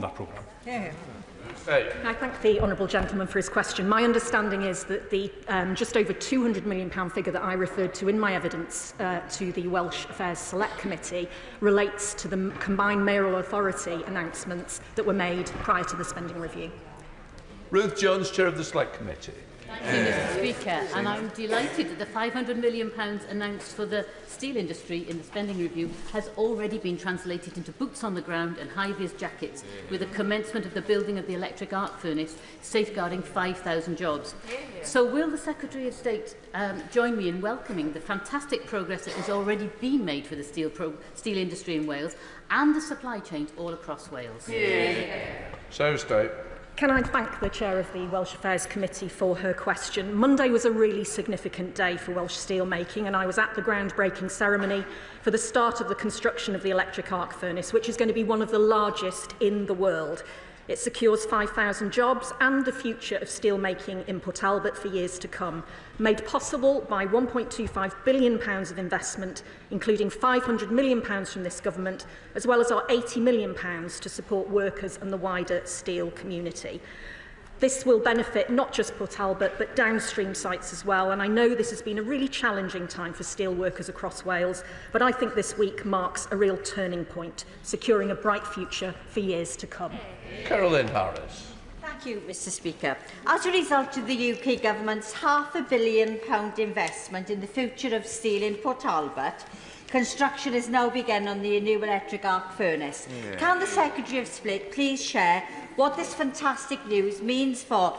that programme. Yeah. I thank the honourable gentleman for his question. My understanding is that the just over £200 million figure that I referred to in my evidence to the Welsh Affairs Select Committee relates to the combined mayoral authority announcements that were made prior to the spending review. Ruth Jones, Chair of the Select Committee. Thank you, Mr. Speaker, and I'm delighted that the £500 million announced for the steel industry in the spending review has already been translated into boots on the ground and high-vis jackets, with the commencement of the building of the electric arc furnace, safeguarding 5,000 jobs. So will the Secretary of State join me in welcoming the fantastic progress that has already been made for the steel industry in Wales and the supply chains all across Wales? Secretary of State. Can I thank the Chair of the Welsh Affairs Committee for her question? Monday was a really significant day for Welsh steelmaking, and I was at the groundbreaking ceremony for the start of the construction of the electric arc furnace, which is going to be one of the largest in the world. It secures 5,000 jobs and the future of steelmaking in Port Talbot for years to come, made possible by £1.25 billion of investment, including £500 million from this government, as well as our £80 million to support workers and the wider steel community. This will benefit not just Port Talbot, but downstream sites as well, and I know this has been a really challenging time for steel workers across Wales, but I think this week marks a real turning point, securing a bright future for years to come. Caroline Harris. Thank you, Mr. Speaker. As a result of the UK Government's £500 million investment in the future of steel in Port Talbot, construction has now begun on the new electric arc furnace. Can the Secretary of State please share what this fantastic news means for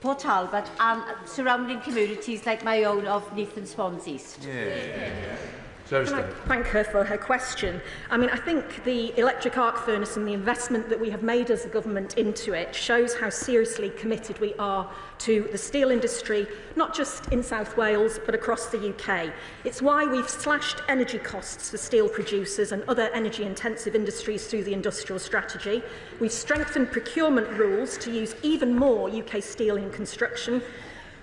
Port Talbot and surrounding communities like my own of Neath and Swans East? Can I thank her for her question? I mean, I think the electric arc furnace and the investment that we have made as a government into it shows how seriously committed we are to the steel industry, not just in South Wales, but across the UK. It's why we've slashed energy costs for steel producers and other energy-intensive industries through the industrial strategy. We've strengthened procurement rules to use even more UK steel in construction.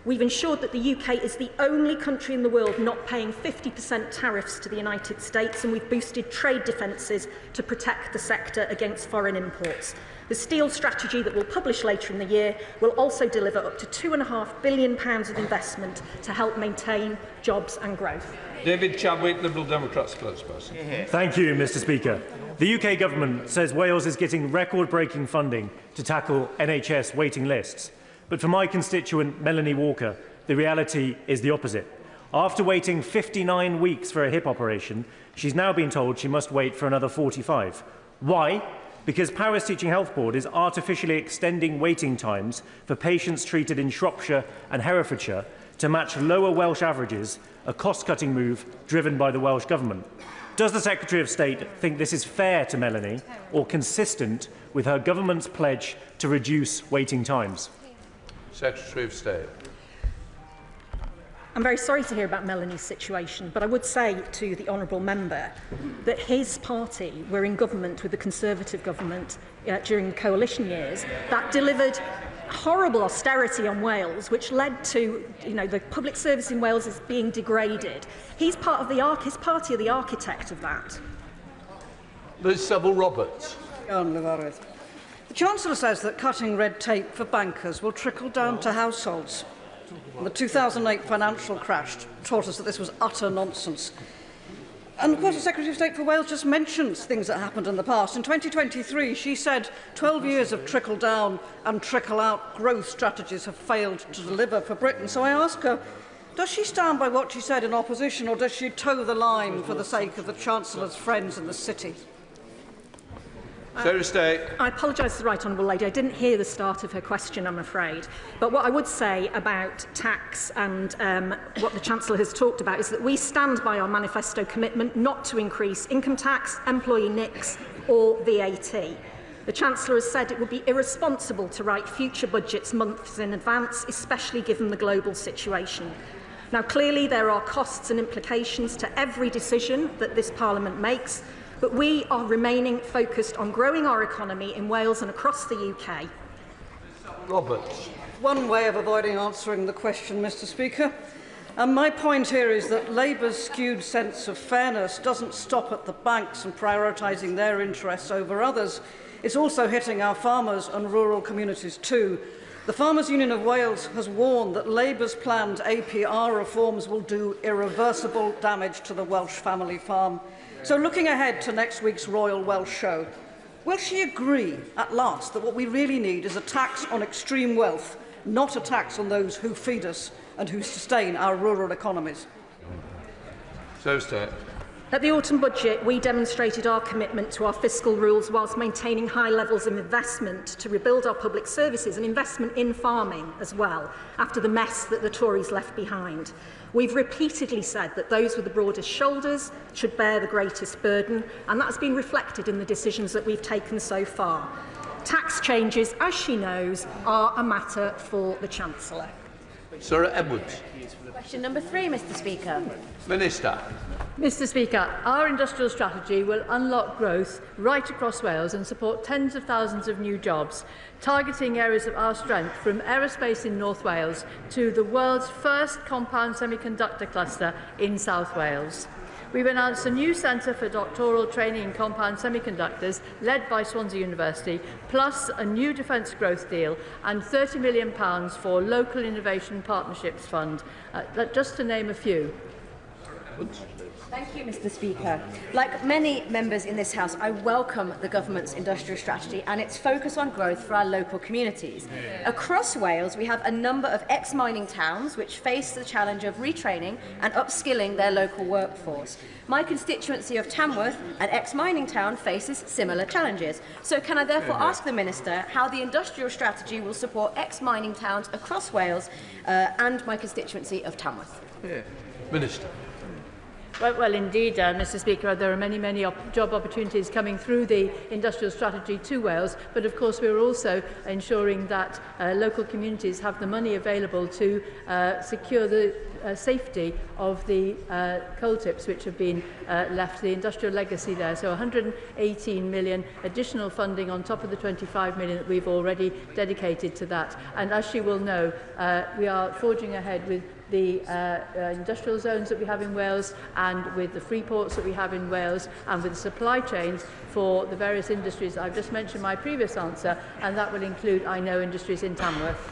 We've ensured that the UK is the only country in the world not paying 50% tariffs to the United States, and we've boosted trade defences to protect the sector against foreign imports. The steel strategy that we'll publish later in the year will also deliver up to £2.5 billion of investment to help maintain jobs and growth. David Chadwick, Liberal Democrat spokesperson. Thank you, Mr. Speaker. The UK Government says Wales is getting record-breaking funding to tackle NHS waiting lists. But for my constituent, Melanie Walker, the reality is the opposite. After waiting 59 weeks for a hip operation, she's now been told she must wait for another 45. Why? Because Paris Teaching Health Board is artificially extending waiting times for patients treated in Shropshire and Herefordshire to match lower Welsh averages, a cost-cutting move driven by the Welsh Government. Does the Secretary of State think this is fair to Melanie or consistent with her government's pledge to reduce waiting times? Secretary of State. I'm very sorry to hear about Melanie's situation, but I would say to the honourable member that his party were in government with the Conservative government during the coalition years that delivered horrible austerity on Wales, which led to the public service in Wales is being degraded. He's part of his party are the architect of that. Liz Saville-Roberts. The Chancellor says that cutting red tape for bankers will trickle down to households. The 2008 financial crash taught us that this was utter nonsense. And of course the Secretary of State for Wales just mentions things that happened in the past. In 2023 she said 12 years of trickle down and trickle out growth strategies have failed to deliver for Britain. So I ask her, does she stand by what she said in opposition, or does she toe the line for the sake of the Chancellor's friends in the city? Secretary of State. I apologise to the right honourable lady. I didn't hear the start of her question, I'm afraid. But what I would say about tax and what the Chancellor has talked about is that we stand by our manifesto commitment not to increase income tax, employee NICs or VAT. The Chancellor has said it would be irresponsible to write future budgets months in advance, especially given the global situation. Now, clearly there are costs and implications to every decision that this Parliament makes, but we are remaining focused on growing our economy in Wales and across the UK. Roberts. One way of avoiding answering the question, Mr. Speaker. And my point here is that Labour's skewed sense of fairness doesn't stop at the banks and prioritising their interests over others. It's also hitting our farmers and rural communities too. The Farmers Union of Wales has warned that Labour's planned APR reforms will do irreversible damage to the Welsh family farm. So looking ahead to next week's Royal Welsh Show, will she agree at last that what we really need is a tax on extreme wealth, not a tax on those who feed us and who sustain our rural economies? So state. At the autumn budget, we demonstrated our commitment to our fiscal rules whilst maintaining high levels of investment to rebuild our public services and investment in farming as well, after the mess that the Tories left behind. We've repeatedly said that those with the broadest shoulders should bear the greatest burden, and that's been reflected in the decisions that we've taken so far. Tax changes, as she knows, are a matter for the Chancellor. Sarah Edwards. Question number 3, Mr Speaker. Minister. Mr Speaker, our industrial strategy will unlock growth right across Wales and support tens of thousands of new jobs, targeting areas of our strength from aerospace in North Wales to the world's first compound semiconductor cluster in South Wales. We've announced a new centre for doctoral training in compound semiconductors, led by Swansea University, plus a new defence growth deal and £30 million for Local Innovation Partnerships Fund, just to name a few. Thank you, Mr Speaker. Like many members in this House, I welcome the Government's industrial strategy and its focus on growth for our local communities. Across Wales, we have a number of ex-mining towns which face the challenge of retraining and upskilling their local workforce. My constituency of Tamworth, an ex-mining town, faces similar challenges. So can I therefore ask the Minister how the industrial strategy will support ex-mining towns across Wales and my constituency of Tamworth? Minister. Well, indeed, Mr Speaker, there are many job opportunities coming through the industrial strategy to Wales, but of course we're also ensuring that local communities have the money available to secure the safety of the coal tips which have been left, the industrial legacy there. So 118 million additional funding on top of the 25 million that we've already dedicated to that. And as she will know, we are forging ahead with the industrial zones that we have in Wales and with the free ports that we have in Wales and with the supply chains for the various industries I've just mentioned in my previous answer, and that will include, I know, industries in Tamworth.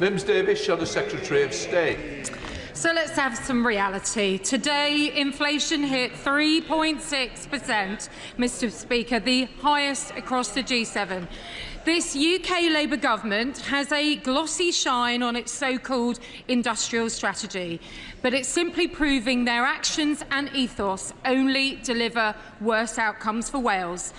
Mims Davis, Shadow Secretary of State. So let's have some reality. Today, inflation hit 3.6%, Mr Speaker, the highest across the G7. This UK Labour government has a glossy shine on its so-called industrial strategy, but it's simply proving their actions and ethos only deliver worse outcomes for Wales.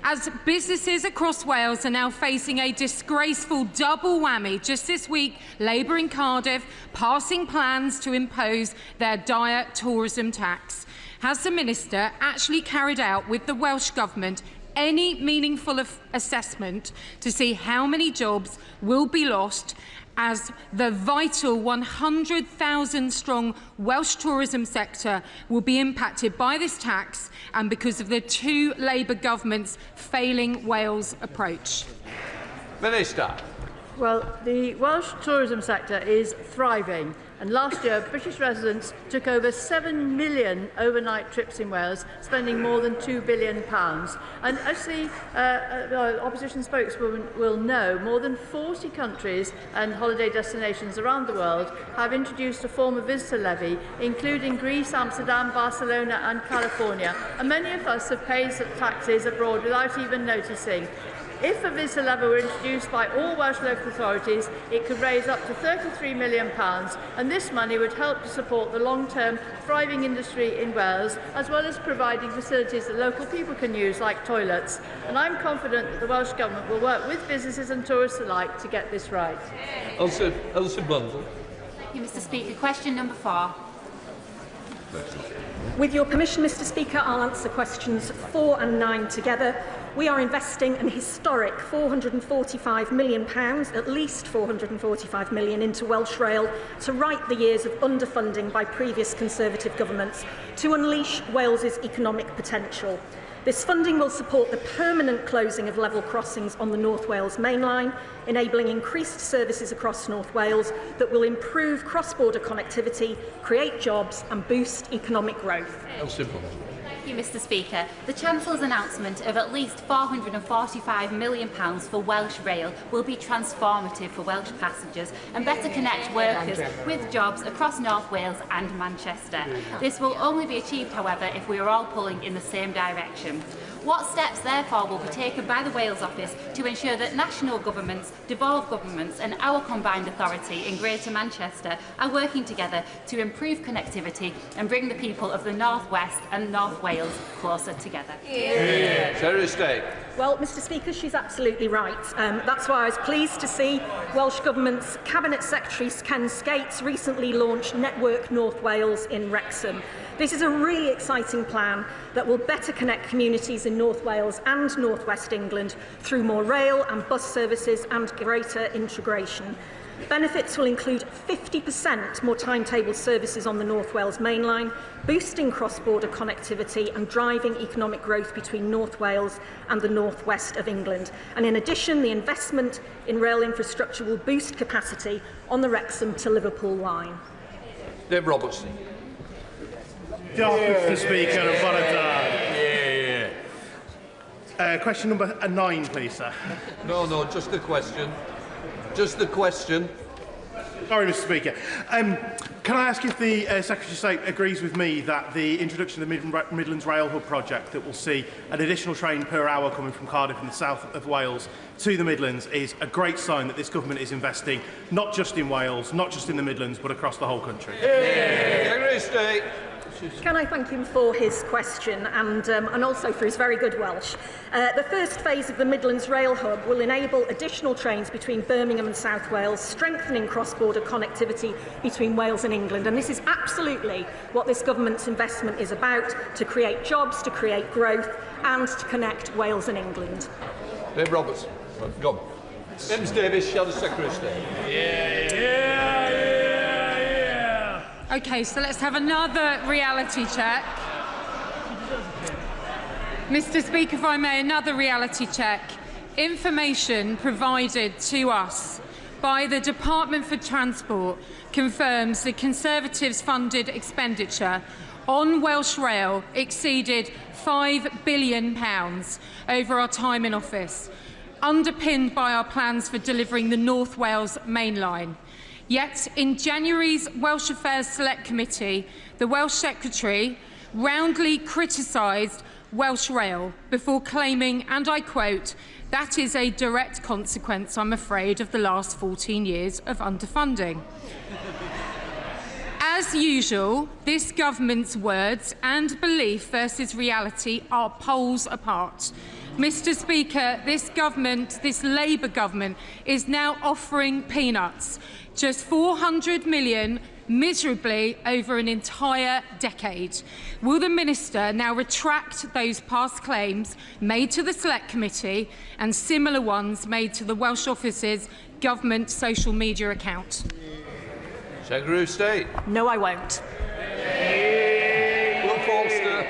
As businesses across Wales are now facing a disgraceful double whammy, just this week, Labour in Cardiff passing plans to impose their dire tourism tax. Has the Minister actually carried out with the Welsh Government any meaningful assessment to see how many jobs will be lost as the vital 100,000 strong Welsh tourism sector will be impacted by this tax and because of the two Labour governments' failing Wales approach? Minister. Well, the Welsh tourism sector is thriving, and last year British residents took over 7 million overnight trips in Wales, spending more than £2 billion. And as the opposition spokeswoman will know, more than 40 countries and holiday destinations around the world have introduced a form of visitor levy, including Greece, Amsterdam, Barcelona and California. And many of us have paid taxes abroad without even noticing. If a visitor levy were introduced by all Welsh local authorities, it could raise up to £33 million, and this money would help to support the long-term thriving industry in Wales, as well as providing facilities that local people can use, like toilets. And I'm confident that the Welsh Government will work with businesses and tourists alike to get this right. Elsie Bundle. Thank you, Mr Speaker. Question number 4. With your permission, Mr Speaker, I'll answer questions 4 and 9 together. We are investing an historic £445 million, at least £445 million, into Welsh Rail to right the years of underfunding by previous Conservative governments to unleash Wales's economic potential. This funding will support the permanent closing of level crossings on the North Wales Main Line, enabling increased services across North Wales that will improve cross-border connectivity, create jobs and boost economic growth. Elsie Bundle. Thank Thank you, Mr Speaker. The Chancellor's announcement of at least £445 million for Welsh Rail will be transformative for Welsh passengers and better connect workers with jobs across North Wales and Manchester. This will only be achieved, however, if we are all pulling in the same direction. What steps, therefore, will be taken by the Wales Office to ensure that national governments, devolved governments and our combined authority in Greater Manchester are working together to improve connectivity and bring the people of the North West and North Wales closer together? Secretary of State. Well, Mr Speaker, she's absolutely right. That's why I was pleased to see Welsh Government's Cabinet Secretary Ken Skates recently launched Network North Wales in Wrexham. This is a really exciting plan that will better connect communities in North Wales and North West England through more rail and bus services and greater integration. Benefits will include 50% more timetable services on the North Wales main line, boosting cross-border connectivity and driving economic growth between North Wales and the North West of England. And in addition, the investment in rail infrastructure will boost capacity on the Wrexham to Liverpool line. Dave Robertson. Mr Speaker, and well done. Question number 9, please, sir. No, just the question. Just the question. Sorry, Mr Speaker. Can I ask if the Secretary of State agrees with me that the introduction of the Midlands Rail Hub project that will see an additional train per hour coming from Cardiff in the south of Wales to the Midlands is a great sign that this government is investing not just in Wales, not just in the Midlands, but across the whole country? Secretary of State. Can I thank him for his question and also for his very good Welsh? The first phase of the Midlands Rail Hub will enable additional trains between Birmingham and South Wales, strengthening cross-border connectivity between Wales and England. And this is absolutely what this government's investment is about, to create jobs, to create growth and to connect Wales and England. Dave Robertson. Go on. James Davis, Shadow Secretary of State. Okay, so let's have another reality check. Mr Speaker, if I may, another reality check. Information provided to us by the Department for Transport confirms the Conservatives' funded expenditure on Welsh Rail exceeded £5 billion over our time in office, underpinned by our plans for delivering the North Wales main line. Yet, in January's Welsh Affairs Select Committee, the Welsh Secretary roundly criticised Welsh Rail before claiming, and I quote, "That is a direct consequence, I'm afraid, of the last 14 years of underfunding." As usual, this government's words and belief versus reality are poles apart. Mr Speaker, this government, this Labour government, is now offering peanuts. Just £400 million miserably over an entire decade. Will the Minister now retract those past claims made to the Select Committee and similar ones made to the Welsh Office's government social media account? Secretary of State. No, I won't. Will Forster.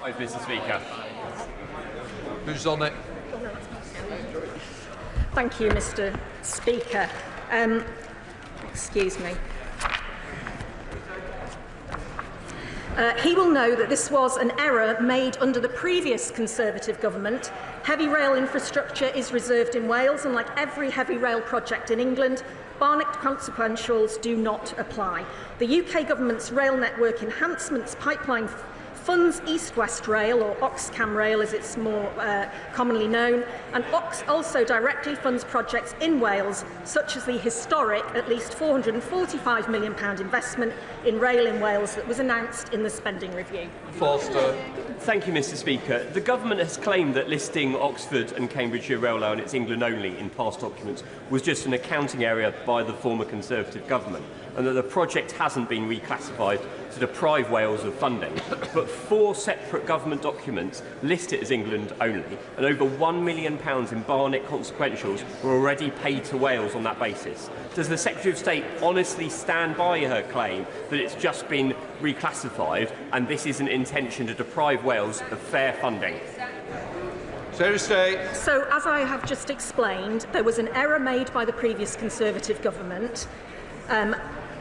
Mr Speaker. Who's on it? Thank you, Mr Speaker. Excuse me. He will know that this was an error made under the previous Conservative government. Heavy rail infrastructure is reserved in Wales, and like every heavy rail project in England, Barnett consequentials do not apply. The UK government's rail network enhancements pipeline funds East West Rail, or Oxcam Rail as it's more commonly known, and also directly funds projects in Wales, such as the historic at least £445 million investment in rail in Wales that was announced in the spending review. Forster. Thank you, Mr Speaker. The government has claimed that listing Oxford and Cambridgeshire Rail Line, its England only, in past documents was just an accounting area by the former Conservative government, and that the project hasn't been reclassified to deprive Wales of funding. But 4 separate government documents list it as England only, and over £1 million in Barnett consequentials were already paid to Wales on that basis. Does the Secretary of State honestly stand by her claim that it's just been reclassified and this is an intention to deprive Wales of fair funding? Secretary of State. So, as I have just explained, there was an error made by the previous Conservative government.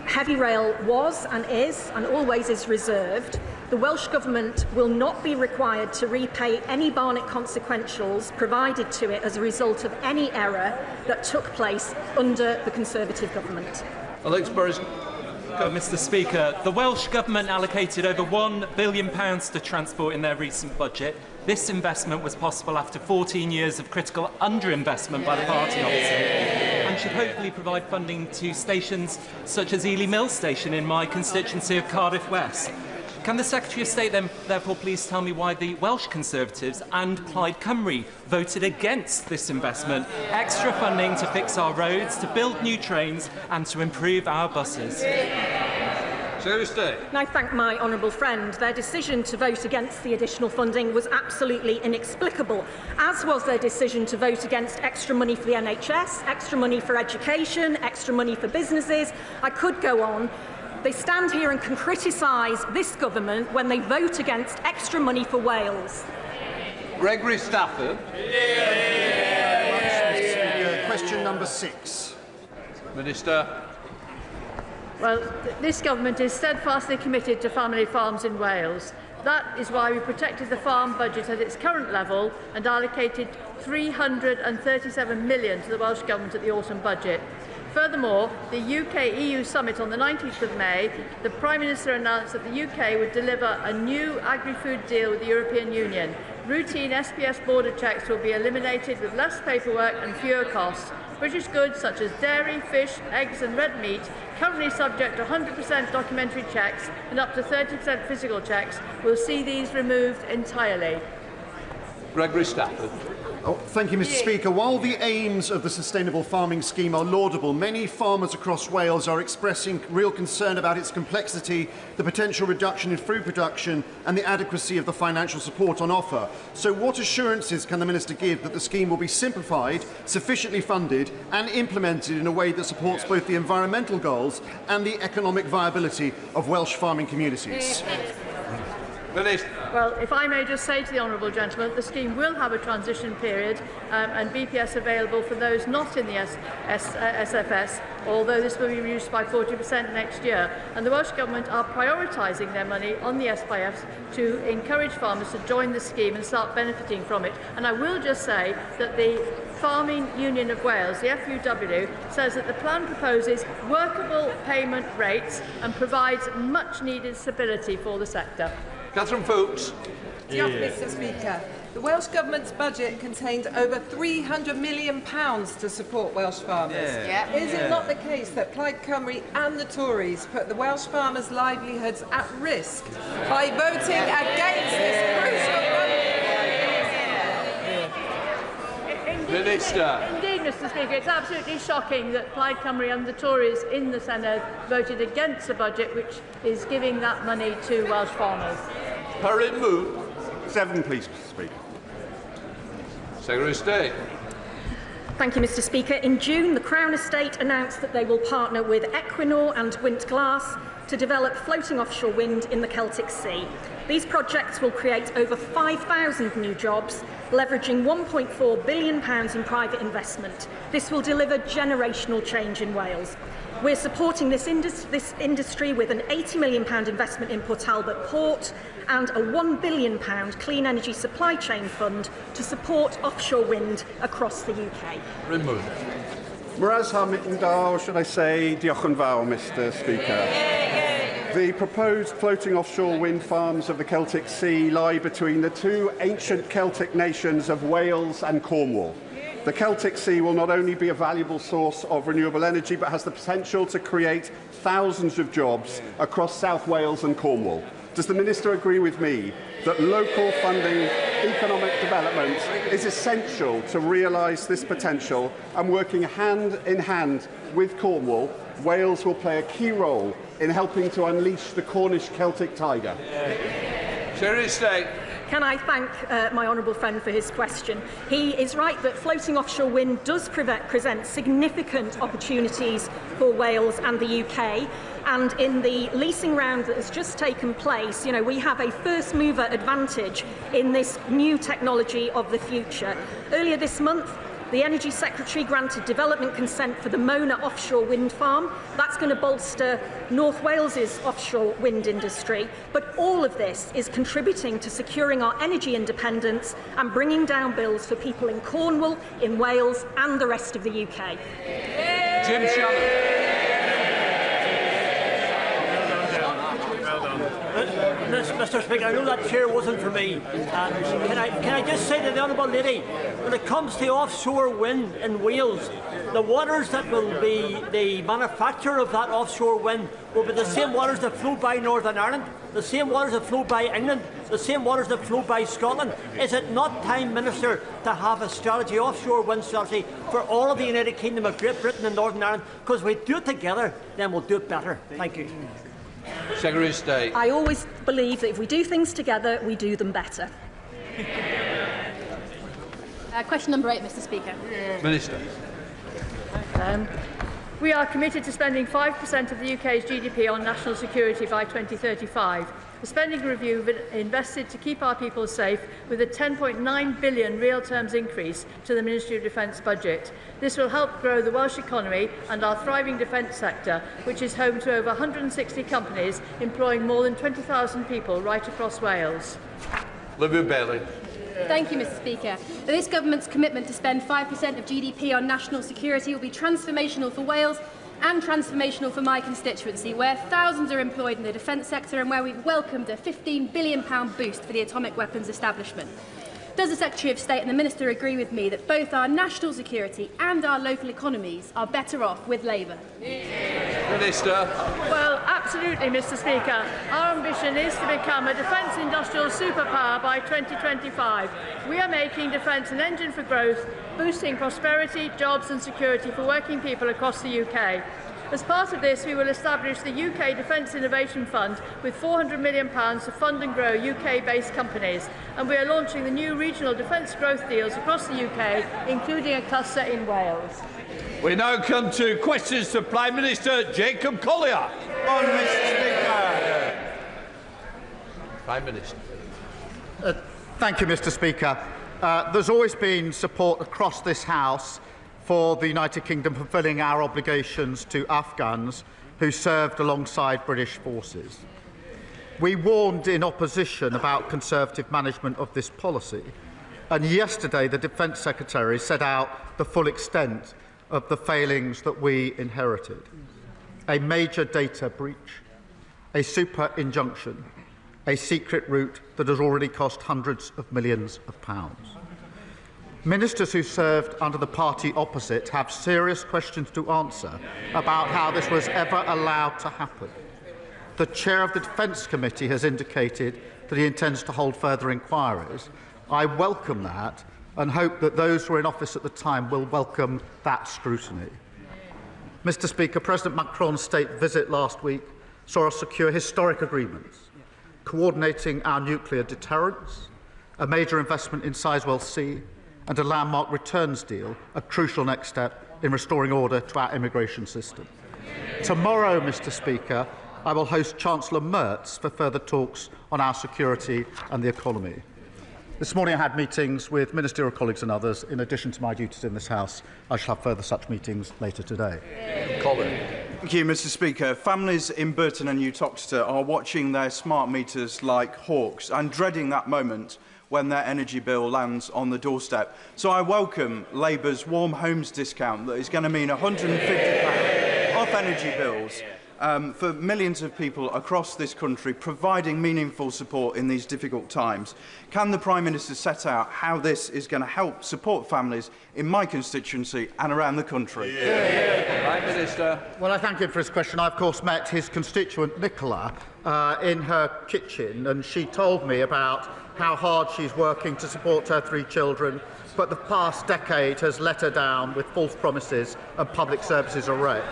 Heavy rail was and is and always is reserved. The Welsh Government will not be required to repay any Barnett consequentials provided to it as a result of any error that took place under the Conservative Government. Alex Burris. Mr. Speaker, the Welsh Government allocated over £1 billion to transport in their recent budget. This investment was possible after 14 years of critical underinvestment by the party opposite, and should hopefully provide funding to stations such as Ely Mill Station in my constituency of Cardiff West. Can the Secretary of State then therefore please tell me why the Welsh Conservatives and Plaid Cymru voted against this investment, extra funding to fix our roads, to build new trains and to improve our buses? Secretary of State. And I thank my honourable friend. Their decision to vote against the additional funding was absolutely inexplicable, as was their decision to vote against extra money for the NHS, extra money for education, extra money for businesses. I could go on. They stand here and can criticise this government when they vote against extra money for Wales. Gregory Stafford. Question number 6. Minister. Well, this government is steadfastly committed to family farms in Wales. That is why we protected the farm budget at its current level and allocated £337 million to the Welsh Government at the autumn budget. Furthermore, the UK-EU summit on the 19th of May, the Prime Minister announced that the UK would deliver a new agri-food deal with the European Union. Routine SPS border checks will be eliminated with less paperwork and fewer costs. British goods such as dairy, fish, eggs and red meat, currently subject to 100% documentary checks and up to 30% physical checks, will see these removed entirely. Gregory Stafford. Thank you, Mr. Speaker. While the aims of the Sustainable Farming Scheme are laudable, many farmers across Wales are expressing real concern about its complexity, the potential reduction in food production and the adequacy of the financial support on offer. So what assurances can the Minister give that the scheme will be simplified, sufficiently funded and implemented in a way that supports both the environmental goals and the economic viability of Welsh farming communities? Well, if I may just say to the honourable gentleman, the scheme will have a transition period and BPS available for those not in the SFS, although this will be reduced by 40% next year. And the Welsh Government are prioritising their money on the SPIFs to encourage farmers to join the scheme and start benefiting from it. And I will just say that the Farming Union of Wales, the FUW, says that the plan proposes workable payment rates and provides much needed stability for the sector. Catherine Fuchs. Mr. Speaker, the Welsh Government's budget contained over £300 million to support Welsh farmers. Is it not the case that Plaid Cymru and the Tories put the Welsh farmers' livelihoods at risk by voting against this crucial Minister. Indeed, Mr. Speaker, it's absolutely shocking that Plaid Cymru and the Tories in the Senedd voted against the budget which is giving that money to Welsh farmers. Perrin Moon. 7, please, Mr. Speaker. Secretary of State. Thank you, Mr. Speaker. In June, the Crown Estate announced that they will partner with Equinor and Wyntglas to develop floating offshore wind in the Celtic Sea. These projects will create over 5,000 new jobs, leveraging £1.4 billion in private investment. This will deliver generational change in Wales. We're supporting this industry with an £80 million investment in Port Talbot Port and a £1 billion clean energy supply chain fund to support offshore wind across the UK. Remove. Or should I say, diolch yn fawr, Mr. Speaker. The proposed floating offshore wind farms of the Celtic Sea lie between the two ancient Celtic nations of Wales and Cornwall. The Celtic Sea will not only be a valuable source of renewable energy, but has the potential to create thousands of jobs across South Wales and Cornwall. Does the Minister agree with me that local funding economic development is essential to realise this potential, and working hand in hand with Cornwall, Wales will play a key role in helping to unleash the Cornish Celtic tiger? Secretary of State. Can I thank my honourable friend for his question? He is right that floating offshore wind does present significant opportunities for Wales and the UK. And in the leasing round that has just taken place, we have a first mover advantage in this new technology of the future. Earlier this month, the The Energy Secretary granted development consent for the Mona offshore wind farm. That's going to bolster North Wales's offshore wind industry. But all of this is contributing to securing our energy independence and bringing down bills for people in Cornwall, in Wales and the rest of the UK. Jim Shannon. Mr. Speaker, I know that chair wasn't for me. Can I just say to the Honourable Lady, when it comes to offshore wind in Wales, the waters that will be the manufacture of that offshore wind will be the same waters that flow by Northern Ireland, the same waters that flow by England, the same waters that flow by Scotland. Is it not time, Minister, to have a strategy, offshore wind strategy, for all of the United Kingdom of Great Britain and Northern Ireland? Because we do it together, then we'll do it better. Thank you. Secretary of State. I always believe that if we do things together, we do them better. Question number 8, Mr. Speaker. Minister. We are committed to spending 5% of the UK's GDP on national security by 2035. The spending review invested to keep our people safe with a £10.9 billion real terms increase to the Ministry of Defence budget. This will help grow the Welsh economy and our thriving defence sector, which is home to over 160 companies employing more than 20,000 people right across Wales. Olivia Bailey. Thank you, Mr. Speaker. This government's commitment to spend 5% of GDP on national security will be transformational for Wales and transformational for my constituency, where thousands are employed in the defence sector and where we've welcomed a £15 billion boost for the atomic weapons establishment. Does the Secretary of State and the Minister agree with me that both our national security and our local economies are better off with Labour? Minister. Well, absolutely, Mr. Speaker. Our ambition is to become a defence industrial superpower by 2025. We are making defence an engine for growth, boosting prosperity, jobs and security for working people across the UK. As part of this, we will establish the UK Defence Innovation Fund with £400 million to fund and grow UK-based companies. And we are launching the new regional defence growth deals across the UK, including a cluster in Wales. We now come to questions to Prime Minister Jacob Collier. On, Mr. Speaker. Prime Minister. Thank you, Mr. Speaker. There's always been support across this House for the United Kingdom fulfilling our obligations to Afghans who served alongside British forces. We warned in opposition about Conservative management of this policy, and yesterday the Defence Secretary set out the full extent of the failings that we inherited. A major data breach, a super injunction, a secret route that has already cost hundreds of millions of pounds. Ministers who served under the party opposite have serious questions to answer about how this was ever allowed to happen. The chair of the Defence Committee has indicated that he intends to hold further inquiries. I welcome that and hope that those who were in office at the time will welcome that scrutiny. Mr. Speaker, President Macron's state visit last week saw us secure historic agreements, coordinating our nuclear deterrence, a major investment in Sizewell C, and a landmark returns deal, a crucial next step in restoring order to our immigration system. Tomorrow, Mr. Speaker, I will host Chancellor Merz for further talks on our security and the economy. This morning I had meetings with ministerial colleagues and others. In addition to my duties in this House, I shall have further such meetings later today. Colin. Thank you, Mr. Speaker. Families in Burton and Uttoxeter are watching their smart meters like hawks and dreading that moment when their energy bill lands on the doorstep. So I welcome Labour's Warm Homes discount that is going to mean £150 off energy bills for millions of people across this country, providing meaningful support in these difficult times. Can the Prime Minister set out how this is going to help support families in my constituency and around the country? Prime Minister. Well, I thank him for his question. I, of course, met his constituent Nicola in her kitchen, and she told me about how hard she's working to support her 3 children, but the past decade has let her down with false promises and public services array.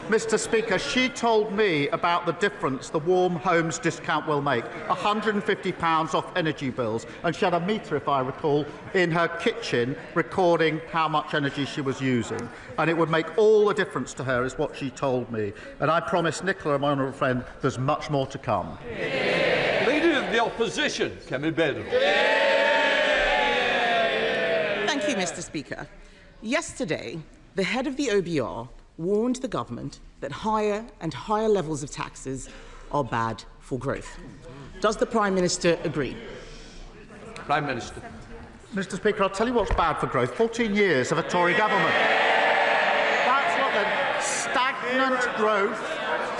Mr. Speaker, she told me about the difference the Warm Homes discount will make, £150 off energy bills, and she had a meter, if I recall, in her kitchen recording how much energy she was using. And it would make all the difference to her, is what she told me. And I promise Nicola, my honourable friend, there's much more to come. Leader of the Opposition, Kemi Badenoch. Thank you, Mr. Speaker. Yesterday, the head of the OBR warned the government that higher and higher levels of taxes are bad for growth. Does the Prime Minister agree? Prime Minister. Mr. Speaker, I'll tell you what's bad for growth. 14 years of a Tory government. That's what the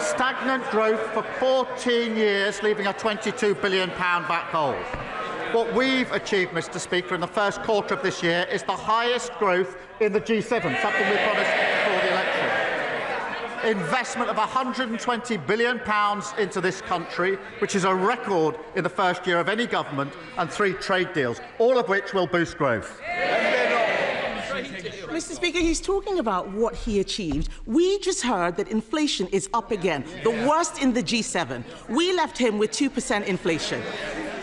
stagnant growth for 14 years, leaving a £22 billion black hole. What we've achieved, Mr. Speaker, in the first quarter of this year is the highest growth in the G7, something we promised before the election. Investment of £120 billion into this country, which is a record in the first year of any government, and 3 trade deals, all of which will boost growth. Mr. Speaker, he's talking about what he achieved. We just heard that inflation is up again, the worst in the G7. We left him with 2% inflation.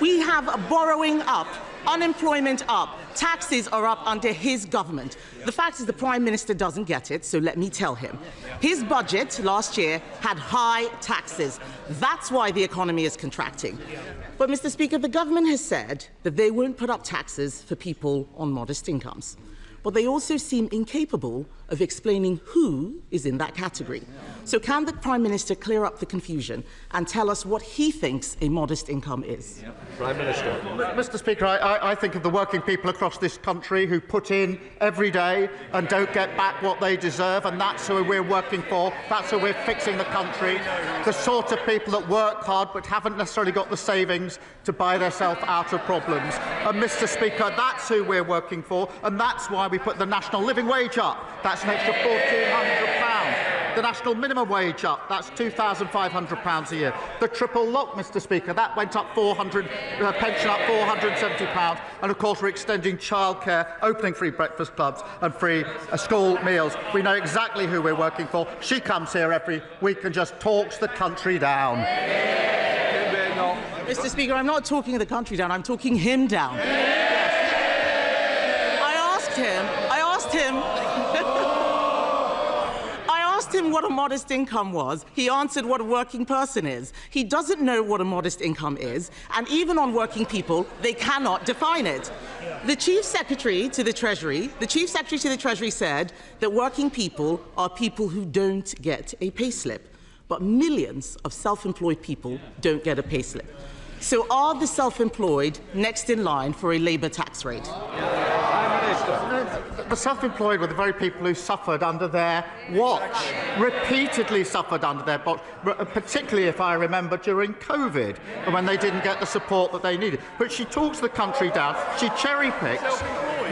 We have borrowing up, unemployment up, taxes are up under his government. The fact is the Prime Minister doesn't get it, so let me tell him. His budget last year had high taxes. That's why the economy is contracting. But, Mr. Speaker, the government has said that they won't put up taxes for people on modest incomes. But they also seem incapable of explaining who is in that category. So can the Prime Minister clear up the confusion and tell us what he thinks a modest income is? Prime Minister. Mr. Speaker, I think of the working people across this country who put in every day and don't get back what they deserve, and that's who we're working for. That's who we're fixing the country. The sort of people that work hard but haven't necessarily got the savings to buy themselves out of problems. And, Mr. Speaker, that's who we're working for, and that's why we put the national living wage up. That's an extra £1,400. The national minimum wage up. That's £2,500 a year. The triple lock, Mr. Speaker, that went up pension up £470. And, of course, we're extending childcare, opening free breakfast clubs and free school meals. We know exactly who we're working for. She comes here every week and just talks the country down. Mr. Speaker, I'm not talking the country down. I'm talking him down. I asked him what a modest income was. He answered what a working person is. He doesn't know what a modest income is, and even on working people, they cannot define it. The Chief Secretary to the Treasury said that working people are people who don't get a payslip, but millions of self-employed people don't get a payslip. So are the self-employed next in line for a Labour tax rate? The self-employed were the very people who suffered under their watch, repeatedly suffered under their watch, particularly, if I remember, during COVID, when they didn't get the support that they needed. But she talks the country down, she cherry-picks.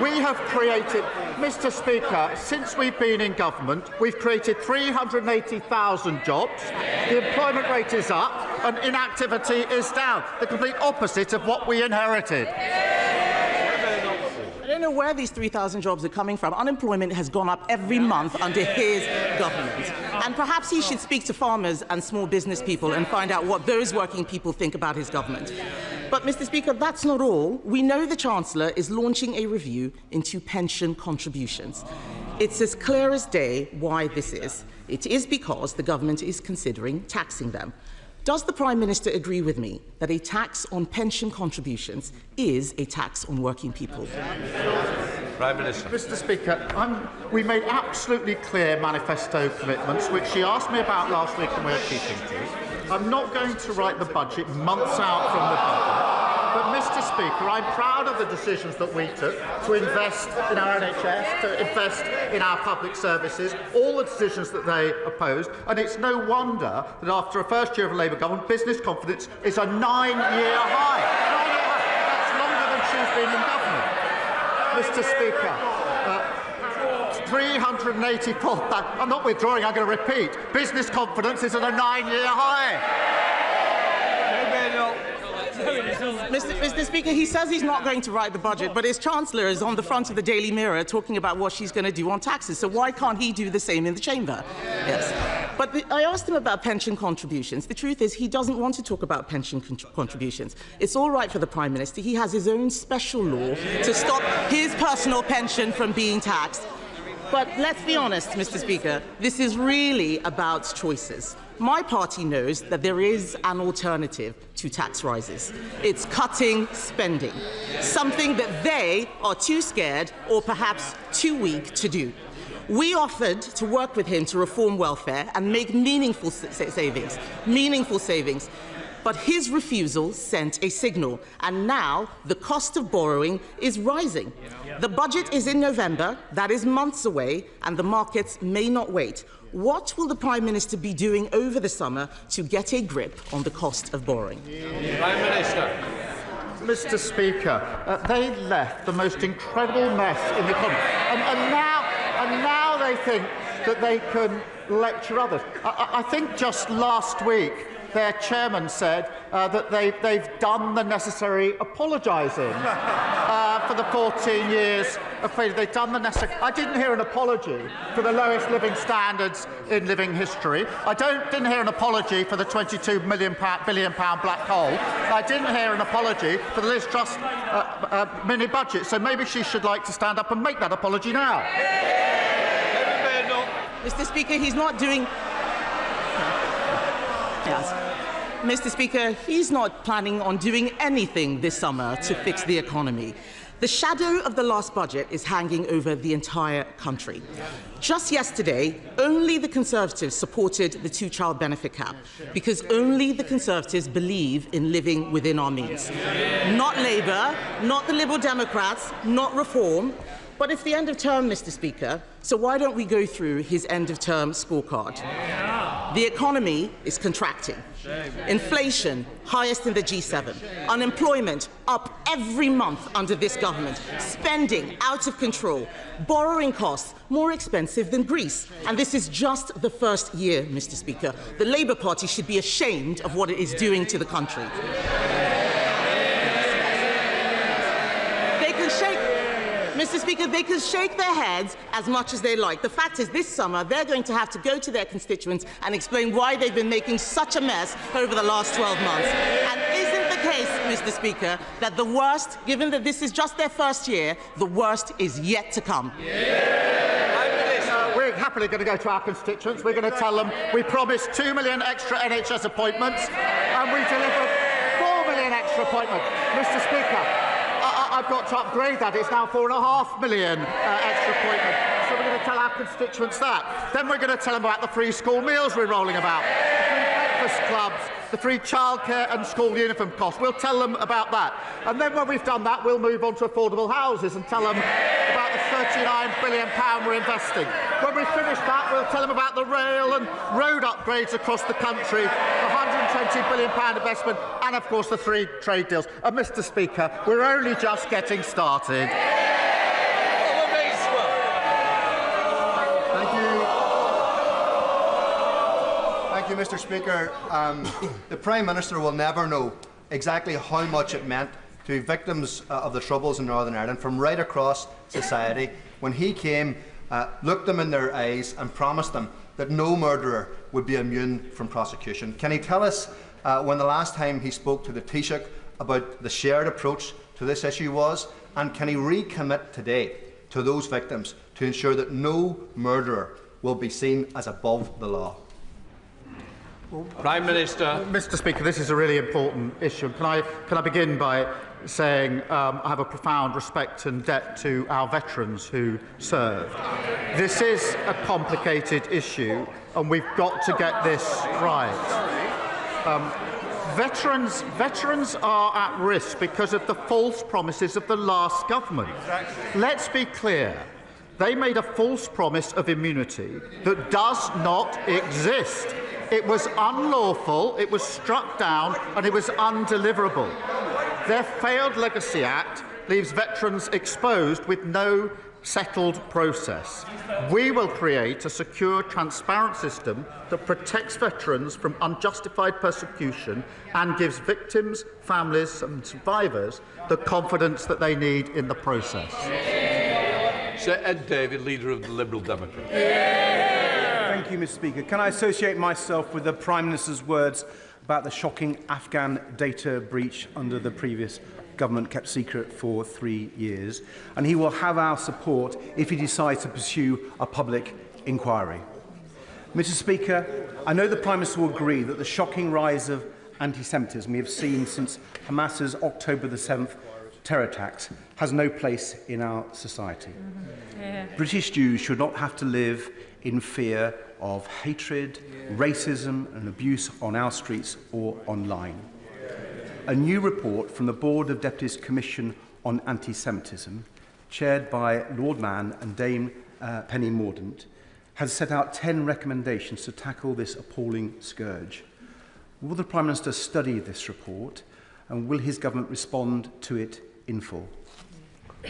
We have created, Mr. Speaker, since we've been in government, we've created 380,000 jobs, the employment rate is up, and inactivity is down, the complete opposite of what we inherited. I don't know where these 3,000 jobs are coming from. Unemployment has gone up every month under his government. And perhaps he should speak to farmers and small business people and find out what those working people think about his government. But, Mr. Speaker, that's not all. We know the Chancellor is launching a review into pension contributions. It's as clear as day why this is. It is because the government is considering taxing them. Does the Prime Minister agree with me that a tax on pension contributions is a tax on working people? Prime Minister. Mr. Speaker, we made absolutely clear manifesto commitments, which she asked me about last week and we're keeping to. I'm not going to write the budget months out from the budget. But, Mr. Speaker, I'm proud of the decisions that we took to invest in our NHS, to invest in our public services, all the decisions that they opposed. And it's no wonder that after a first year of a Labour government, business confidence is a 9-year high. 9-year high. That's longer than she's been in government. Mr. Speaker, 384, I'm not withdrawing, I'm going to repeat. Business confidence is at a 9-year high. Mr. Speaker, he says he's not going to write the budget, but his Chancellor is on the front of the Daily Mirror talking about what she's going to do on taxes. So why can't he do the same in the chamber? Yes. But I asked him about pension contributions. The truth is he doesn't want to talk about pension contributions. It's all right for the Prime Minister. He has his own special law to stop his personal pension from being taxed. But let's be honest, Mr. Speaker, this is really about choices. My party knows that there is an alternative to tax rises. It's cutting spending, something that they are too scared or perhaps too weak to do. We offered to work with him to reform welfare and make meaningful savings. But his refusal sent a signal, and now the cost of borrowing is rising. The budget is in November, that is months away, and the markets may not wait. What will the Prime Minister be doing over the summer to get a grip on the cost of borrowing? Prime Minister. Mr. Speaker, they left the most incredible mess in the economy, and now they think that they can lecture others. I think just last week their chairman said that they've done the necessary apologising for the 14 years of failure. They've done the necessary. I didn't hear an apology for the lowest living standards in living history. I didn't hear an apology for the £22 billion black hole. I didn't hear an apology for the Liz Truss mini budget. So maybe she should like to stand up and make that apology now. Mr. Speaker, he's not doing. Yes. Mr. Speaker, he's not planning on doing anything this summer to fix the economy. The shadow of the last budget is hanging over the entire country. Just yesterday, only the Conservatives supported the two-child benefit cap, because only the Conservatives believe in living within our means. Not Labour, not the Liberal Democrats, not Reform. But it's the end of term, Mr. Speaker, so why don't we go through his end-of-term scorecard? The economy is contracting. Inflation, highest in the G7. Unemployment, up every month under this government. Spending, out of control. Borrowing costs, more expensive than Greece. And this is just the first year, Mr. Speaker. The Labour Party should be ashamed of what it is doing to the country. Mr. Speaker, they can shake their heads as much as they like. The fact is, this summer, they're going to have to go to their constituents and explain why they've been making such a mess over the last 12 months. And isn't the case, Mr. Speaker, that the worst, given that this is just their first year, the worst is yet to come? We're happily going to go to our constituents. We're going to tell them we promised 2 million extra NHS appointments and we delivered 4 million extra appointments. Mr. Speaker, I've got to upgrade that. It's now 4.5 million extra appointments. So we're going to tell our constituents that. Then we're going to tell them about the free school meals we're rolling about, the free breakfast clubs, the free childcare and school uniform costs. We'll tell them about that. And then when we've done that, we'll move on to affordable houses and tell them about the £39 billion we're investing. When we finish that, we'll tell them about the rail and road upgrades across the country, the £120 billion investment, and of course the 3 trade deals. And Mr. Speaker, we're only just getting started. Thank you, Mr. Speaker. The Prime Minister will never know exactly how much it meant to victims of the Troubles in Northern Ireland from right across society when he came, looked them in their eyes and promised them that no murderer would be immune from prosecution. Can he tell us when the last time he spoke to the Taoiseach about the shared approach to this issue was, and can he recommit today to those victims to ensure that no murderer will be seen as above the law? Prime Minister. Mr. Speaker, this is a really important issue. Can I begin by saying I have a profound respect and debt to our veterans who served. This is a complicated issue, and we've got to get this right. Veterans are at risk because of the false promises of the last government. Exactly. Let's be clear. They made a false promise of immunity that does not exist. It was unlawful, it was struck down, and it was undeliverable. Their failed Legacy Act leaves veterans exposed with no settled process. We will create a secure, transparent system that protects veterans from unjustified persecution and gives victims, families and survivors the confidence that they need in the process. Sir Ed David, Leader of the Liberal Democrats. Thank you, Mr. Speaker. Can I associate myself with the Prime Minister's words about the shocking Afghan data breach under the previous government kept secret for 3 years, and he will have our support if he decides to pursue a public inquiry. Mr. Speaker, I know the Prime Minister will agree that the shocking rise of anti-Semitism we have seen since Hamas's October the 7th terror attacks has no place in our society. British Jews should not have to live in fear of hatred, racism and abuse on our streets or online. A new report from the Board of Deputies Commission on Anti-Semitism, chaired by Lord Mann and Dame Penny Mordaunt, has set out 10 recommendations to tackle this appalling scourge. Will the Prime Minister study this report, and will his government respond to it in full?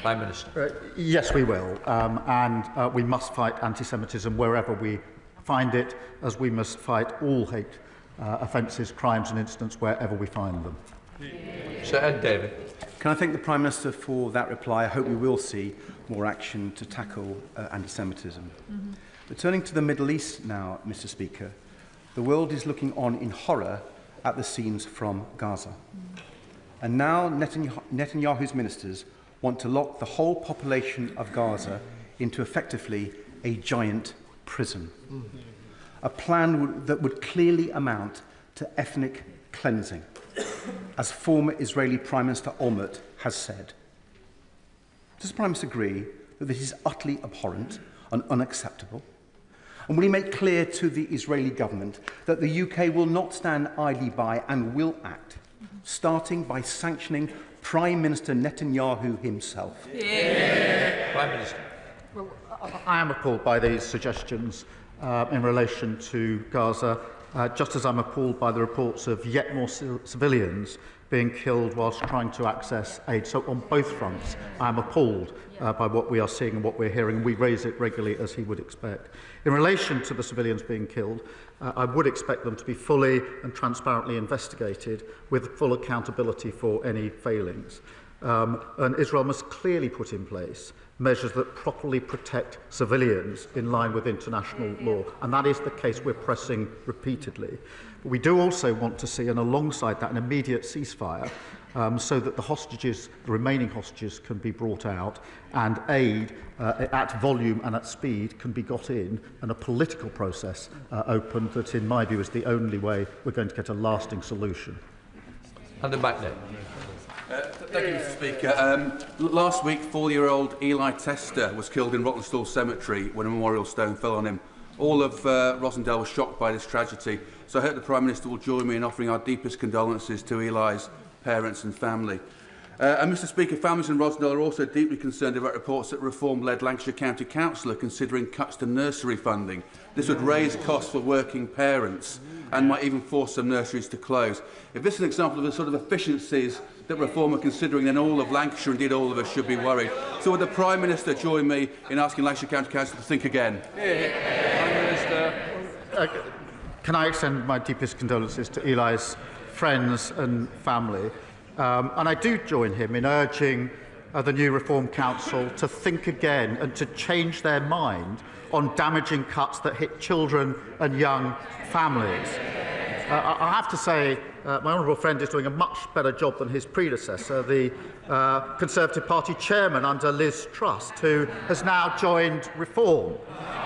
Prime Minister. Yes, we will. And we must fight anti-Semitism wherever we find it, as we must fight all hate offences, crimes and incidents wherever we find them. Sir Ed David. Can I thank the Prime Minister for that reply? I hope we will see more action to tackle anti-Semitism. Returning to the Middle East now, Mr. Speaker, the world is looking on in horror at the scenes from Gaza. And now Netanyahu's ministers want to lock the whole population of Gaza into effectively a giant prison. A plan that would clearly amount to ethnic cleansing, as former Israeli Prime Minister Olmert has said. Does the Prime Minister agree that this is utterly abhorrent and unacceptable? And will he make clear to the Israeli government that the UK will not stand idly by and will act, starting by sanctioning Prime Minister Netanyahu himself? Prime Minister. Well, I am appalled by these suggestions in relation to Gaza, just as I'm appalled by the reports of yet more civilians being killed whilst trying to access aid. So on both fronts, I'm appalled by what we are seeing and what we're hearing. We raise it regularly, as he would expect. In relation to the civilians being killed, I would expect them to be fully and transparently investigated with full accountability for any failings. And Israel must clearly put in place measures that properly protect civilians in line with international law. And that is the case we're pressing repeatedly. But we do also want to see, and alongside that, an immediate ceasefire so that the hostages, the remaining hostages, can be brought out and aid at volume and at speed can be got in, and a political process opened that, in my view, is the only way we're going to get a lasting solution. Hand it back now. Thank you, Mr. Speaker. Last week, 4-year-old Eli Tester was killed in Rockenstall Cemetery when a memorial stone fell on him. All of Rosendale was shocked by this tragedy, so I hope the Prime Minister will join me in offering our deepest condolences to Eli's parents and family. And Mr. Speaker, families in Rosendale are also deeply concerned about reports that Reform-led Lancashire County Council are considering cuts to nursery funding. This would raise costs for working parents and might even force some nurseries to close. If this is an example of the sort of efficiencies that Reform are considering, then all of Lancashire, indeed all of us, should be worried. So would the Prime Minister join me in asking Lancashire County Council to think again? Prime Minister. Can I extend my deepest condolences to Eli's friends and family? And I do join him in urging the new Reform Council to think again and to change their mind on damaging cuts that hit children and young families. I have to say, my honourable friend is doing a much better job than his predecessor, the Conservative Party chairman under Liz Truss, who has now joined Reform,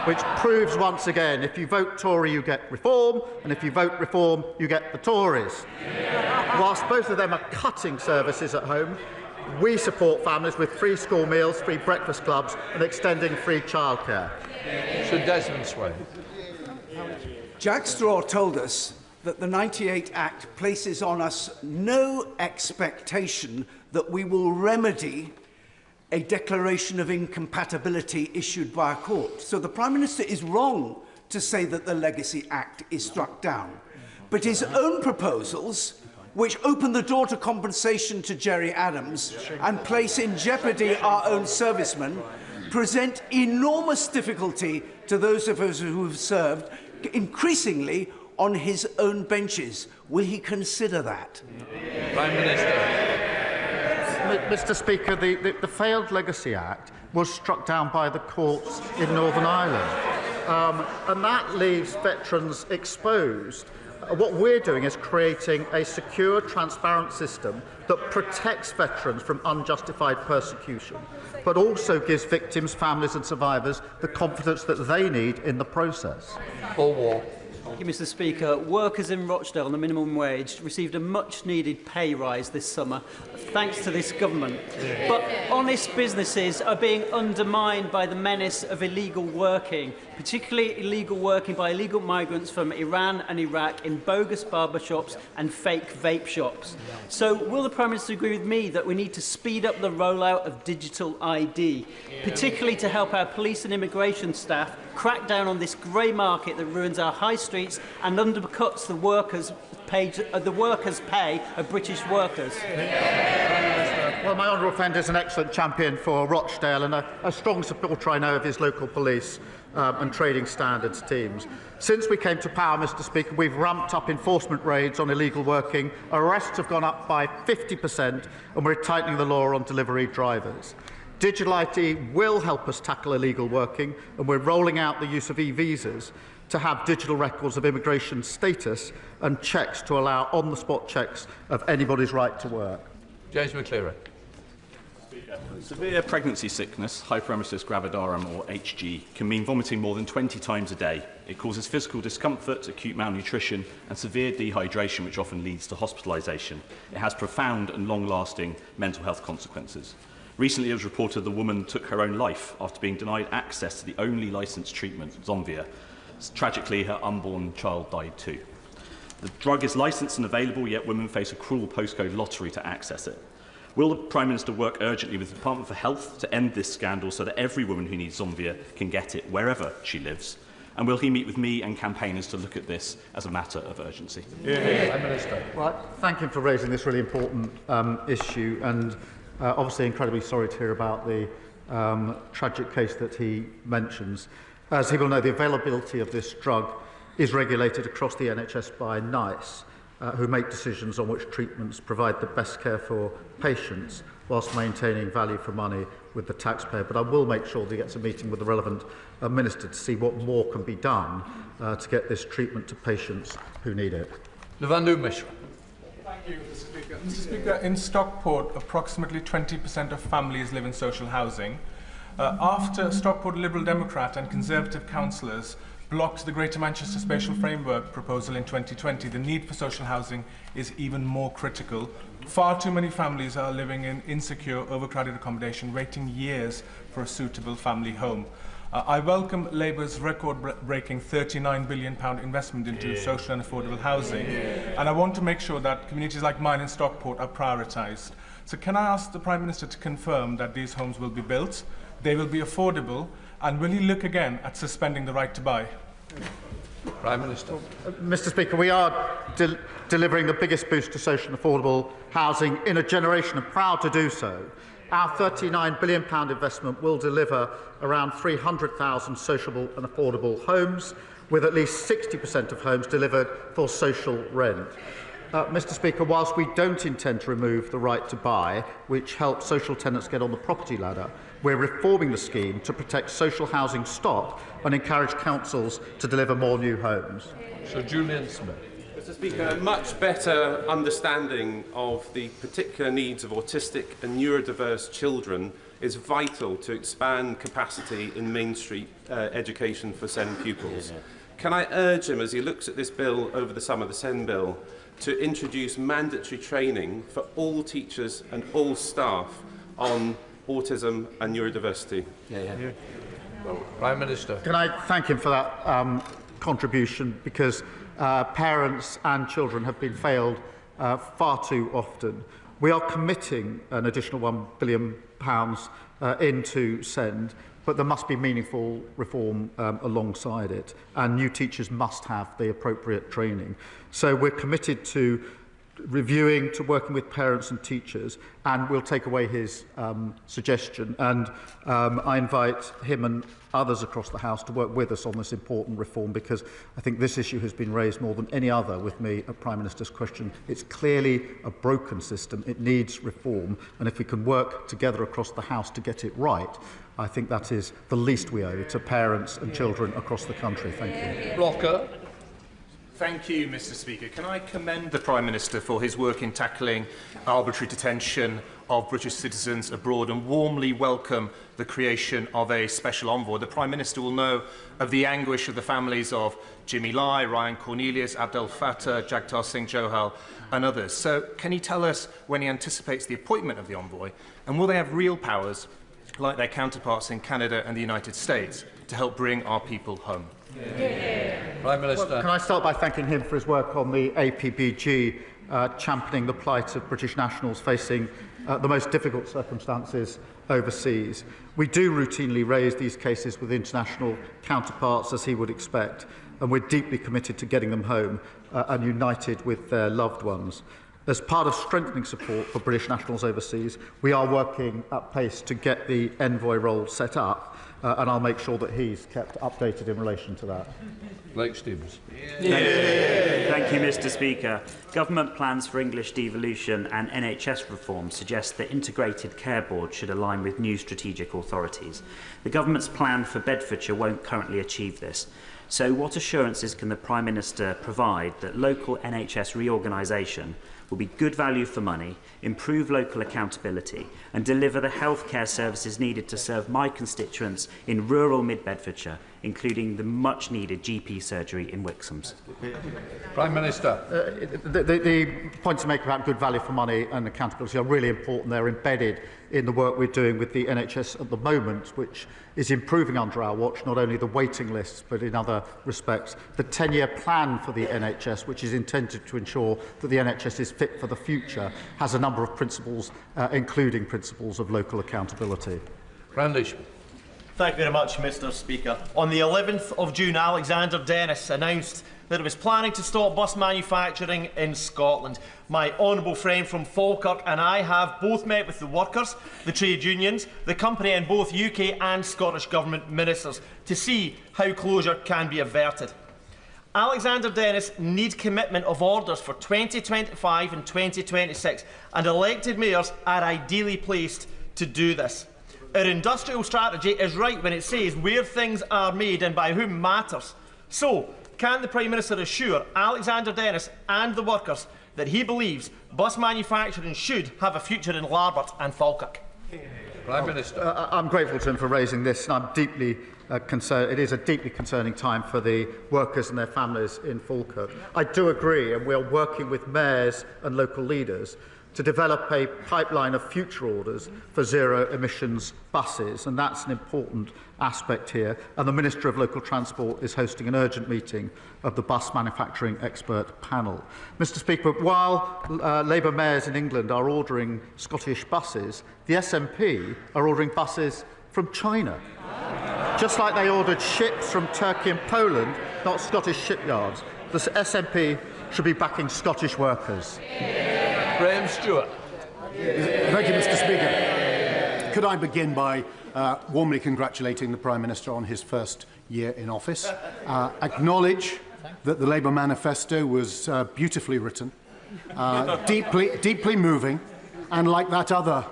which proves once again, if you vote Tory, you get Reform, and if you vote Reform, you get the Tories. Whilst both of them are cutting services at home, we support families with free school meals, free breakfast clubs, and extending free childcare. Sir Desmond Sway. Jack Straw told us that the 98 Act places on us no expectation that we will remedy a declaration of incompatibility issued by a court. So the Prime Minister is wrong to say that the Legacy Act is struck down. But his own proposals, which open the door to compensation to Gerry Adams and place in jeopardy our own servicemen, present enormous difficulty to those of us who have served, increasingly on his own benches. Will he consider that? Prime Minister. Mr. Speaker, the failed Legacy Act was struck down by the courts in Northern Ireland. And that leaves veterans exposed What we're doing is creating a secure, transparent system that protects veterans from unjustified persecution, but also gives victims, families and survivors the confidence that they need in the process. Thank you, Mr. Speaker. Workers in Rochdale on the minimum wage received a much-needed pay rise this summer, thanks to this government. But honest businesses are being undermined by the menace of illegal working, particularly illegal working by illegal migrants from Iran and Iraq in bogus barbershops and fake vape shops. So will the Prime Minister agree with me that we need to speed up the rollout of digital ID, particularly to help our police and immigration staff crack down on this grey market that ruins our high streets and undercuts the workers' pay of British workers? Well, my honourable friend is an excellent champion for Rochdale and a strong supporter, I know, of his local police and trading standards teams. Since we came to power, Mr. Speaker, we've ramped up enforcement raids on illegal working, arrests have gone up by 50%, and we're tightening the law on delivery drivers. Digital ID will help us tackle illegal working, and we're rolling out the use of e-visas to have digital records of immigration status and checks to allow on-the-spot checks of anybody's right to work. James McCleary. Severe pregnancy sickness, hyperemesis gravidarum or HG, can mean vomiting more than 20 times a day. It causes physical discomfort, acute malnutrition and severe dehydration, which often leads to hospitalisation. It has profound and long-lasting mental health consequences. Recently, it was reported the woman took her own life after being denied access to the only licensed treatment, Zomvia. Tragically, her unborn child died too. The drug is licensed and available, yet women face a cruel postcode lottery to access it. Will the Prime Minister work urgently with the Department for Health to end this scandal so that every woman who needs Zomvia can get it wherever she lives? And will he meet with me and campaigners to look at this as a matter of urgency? Prime Minister. Well, thank him for raising this really important issue, and obviously incredibly sorry to hear about the tragic case that he mentions. As he will know, the availability of this drug is regulated across the NHS by NICE, who make decisions on which treatments provide the best care for patients whilst maintaining value for money with the taxpayer. But I will make sure that he gets a meeting with the relevant minister to see what more can be done to get this treatment to patients who need it. Levandu Mishra. Thank you, Mr. Speaker. Mr. Speaker, in Stockport, approximately 20% of families live in social housing. After Stockport Liberal Democrat and Conservative councillors blocked the Greater Manchester Spatial Framework proposal in 2020, the need for social housing is even more critical. Far too many families are living in insecure, overcrowded accommodation, waiting years for a suitable family home. I welcome Labour's record-breaking £39 billion investment into social and affordable housing, and I want to make sure that communities like mine in Stockport are prioritised. So can I ask the Prime Minister to confirm that these homes will be built, they will be affordable, and will he look again at suspending the right to buy? Prime Minister. Mr. Speaker, we are delivering the biggest boost to social and affordable housing in a generation, and proud to do so. Our £39 billion investment will deliver around 300,000 sociable and affordable homes, with at least 60% of homes delivered for social rent. Mr. Speaker, whilst we don't intend to remove the right to buy, which helps social tenants get on the property ladder, we're reforming the scheme to protect social housing stock and encourage councils to deliver more new homes. Sir Julian Smith. Mr. Speaker, a much better understanding of the particular needs of autistic and neurodiverse children is vital to expand capacity in mainstream education for SEND pupils. Can I urge him, as he looks at this bill over the summer, the SEND bill, to introduce mandatory training for all teachers and all staff on autism and neurodiversity? Prime Minister. Can I thank him for that contribution, because parents and children have been failed far too often. We are committing an additional £1 billion into SEND, but there must be meaningful reform alongside it, and new teachers must have the appropriate training. So we're committed to reviewing, to working with parents and teachers, and we'll take away his suggestion. And I invite him and others across the House to work with us on this important reform, because I think this issue has been raised more than any other with me at Prime Minister's question. It's clearly a broken system. It needs reform, and if we can work together across the House to get it right, I think that is the least we owe to parents and children across the country. Thank you. Blocker. Thank you, Mr. Speaker. Can I commend the Prime Minister for his work in tackling arbitrary detention of British citizens abroad and warmly welcome the creation of a special envoy. The Prime Minister will know of the anguish of the families of Jimmy Lai, Ryan Cornelius, Abdel Fattah, Jagtar Singh Johal and others. So can he tell us when he anticipates the appointment of the envoy, and will they have real powers like their counterparts in Canada and the United States to help bring our people home? Prime Minister. Well, can I start by thanking him for his work on the APBG, championing the plight of British nationals facing the most difficult circumstances overseas. We do routinely raise these cases with international counterparts, as he would expect, and we're deeply committed to getting them home and united with their loved ones. As part of strengthening support for British nationals overseas, we are working at pace to get the envoy role set up, and I'll make sure that he's kept updated in relation to that. Blake Stevens. Thank you, Mr. Speaker. Government plans for English devolution and NHS reform suggest that integrated care boards should align with new strategic authorities. The government's plan for Bedfordshire won't currently achieve this. So what assurances can the Prime Minister provide that local NHS reorganisation will be good value for money, improve local accountability and deliver the healthcare services needed to serve my constituents in rural mid-Bedfordshire, including the much-needed GP surgery in Wixhams? Prime Minister. The points you make about good value for money and accountability are really important. They're embedded in the work we're doing with the NHS at the moment, which is improving under our watch, not only the waiting lists, but in other respects. The 10-year plan for the NHS, which is intended to ensure that the NHS is fit for the future, has a number of principles, including principles of local accountability. Randish. Thank you very much, Mr. Speaker. On the 11th of June, Alexander Dennis announced that it was planning to stop bus manufacturing in Scotland. My honourable friend from Falkirk and I have both met with the workers, the trade unions, the company and both UK and Scottish Government ministers to see how closure can be averted. Alexander Dennis needs commitment of orders for 2025 and 2026, and elected mayors are ideally placed to do this. Our industrial strategy is right when it says where things are made and by whom matters. So, can the Prime Minister assure Alexander Dennis and the workers that he believes bus manufacturing should have a future in Larbert and Falkirk? Prime Minister. I'm grateful to him for raising this, and I'm deeply concerned. It is a deeply concerning time for the workers and their families in Falkirk. I do agree, and we are working with mayors and local leaders to develop a pipeline of future orders for zero-emissions buses, and that's an important aspect here. And the Minister of Local Transport is hosting an urgent meeting of the bus manufacturing expert panel. Mr. Speaker, while Labour mayors in England are ordering Scottish buses, the SNP are ordering buses from China, just like they ordered ships from Turkey and Poland, not Scottish shipyards. The SNP should be backing Scottish workers. Graham Stewart. Thank you, Mr. Speaker. Could I begin by warmly congratulating the Prime Minister on his first year in office, acknowledge that the Labour manifesto was beautifully written, deeply moving, and like that other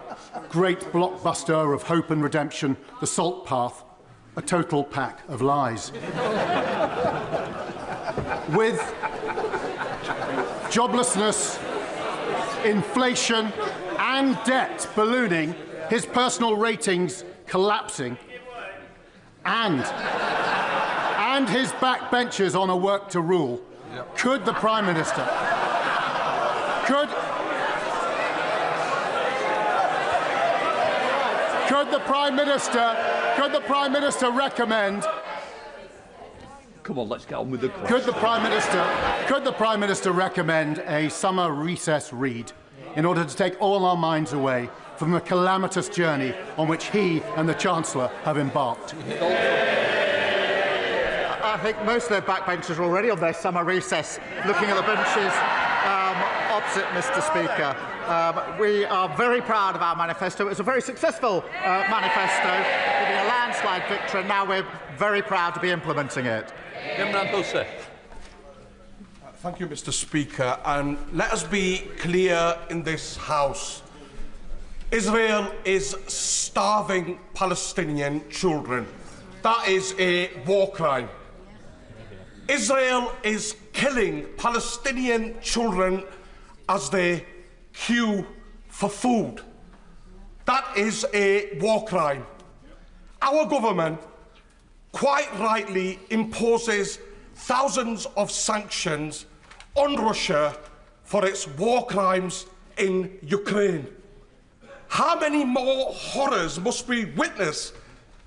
great blockbuster of hope and redemption, The Salt Path, a total pack of lies. With joblessness, inflation and debt ballooning, his personal ratings collapsing, and his backbenchers on a work to rule, could the Prime Minister recommend? Come on, let's get on with the question. Could the Prime Minister recommend a summer recess read in order to take all our minds away from the calamitous journey on which he and the Chancellor have embarked? I think most of their backbenchers are already on their summer recess, looking at the benches opposite, Mr. Speaker. We are very proud of our manifesto. It was a very successful manifesto, giving a landslide victory, and now we're very proud to be implementing it. Thank you, Mr. Speaker. And let us be clear in this House. Israel is starving Palestinian children. That is a war crime. Israel is killing Palestinian children as they queue for food. That is a war crime. Our government quite rightly imposes thousands of sanctions on Russia for its war crimes in Ukraine. How many more horrors must we witness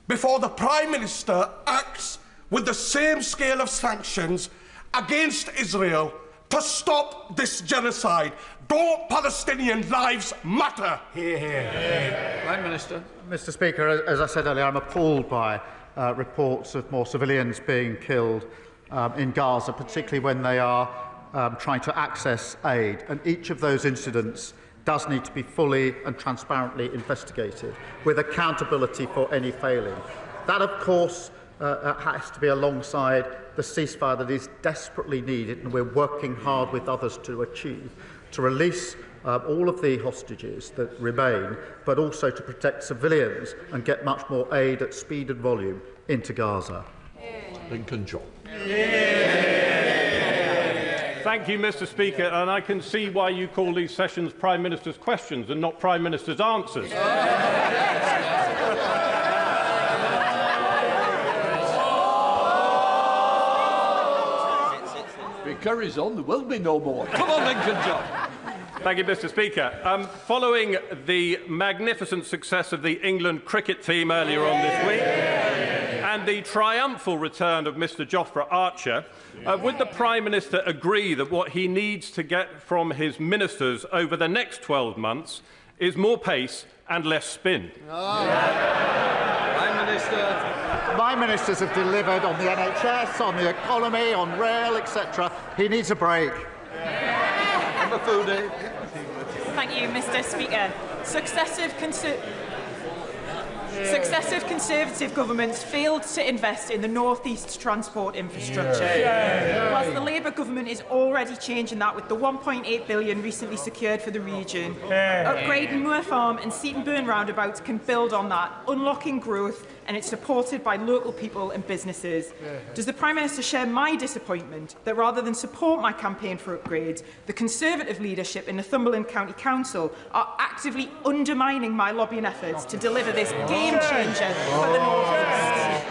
before the Prime Minister acts with the same scale of sanctions against Israel to stop this genocide? Don't Palestinian lives matter? Hear, hear. Prime Minister. Mr. Speaker, as I said earlier, I'm appalled by reports of more civilians being killed in Gaza, particularly when they are trying to access aid. And each of those incidents does need to be fully and transparently investigated, with accountability for any failing. That, of course, has to be alongside the ceasefire that is desperately needed, and we're working hard with others to achieve, to release all of the hostages that remain, but also to protect civilians and get much more aid at speed and volume into Gaza. Lincoln John. Thank you, Mr. Speaker, and I can see why you call these sessions Prime Minister's questions and not Prime Minister's answers. If it carries on, there will be no more. Come on, Lincoln John. Thank you, Mr. Speaker. Following the magnificent success of the England cricket team earlier on this week, and the triumphal return of Mr. Jofra Archer, would the Prime Minister agree that what he needs to get from his ministers over the next 12 months is more pace and less spin? Prime Minister. My ministers have delivered on the NHS, on the economy, on rail, etc. He needs a break. Thank you, Mr. Speaker. Successive Conservative governments failed to invest in the North East transport infrastructure, whilst the Labour government is already changing that with the £1.8 billion recently secured for the region. Upgrading Moor Farm and Seaton Burn roundabouts can build on that, unlocking growth, and it's supported by local people and businesses. Does the Prime Minister share my disappointment that rather than support my campaign for upgrades, the Conservative leadership in Northumberland County Council are actively undermining my lobbying efforts to deliver this game changer for the North East?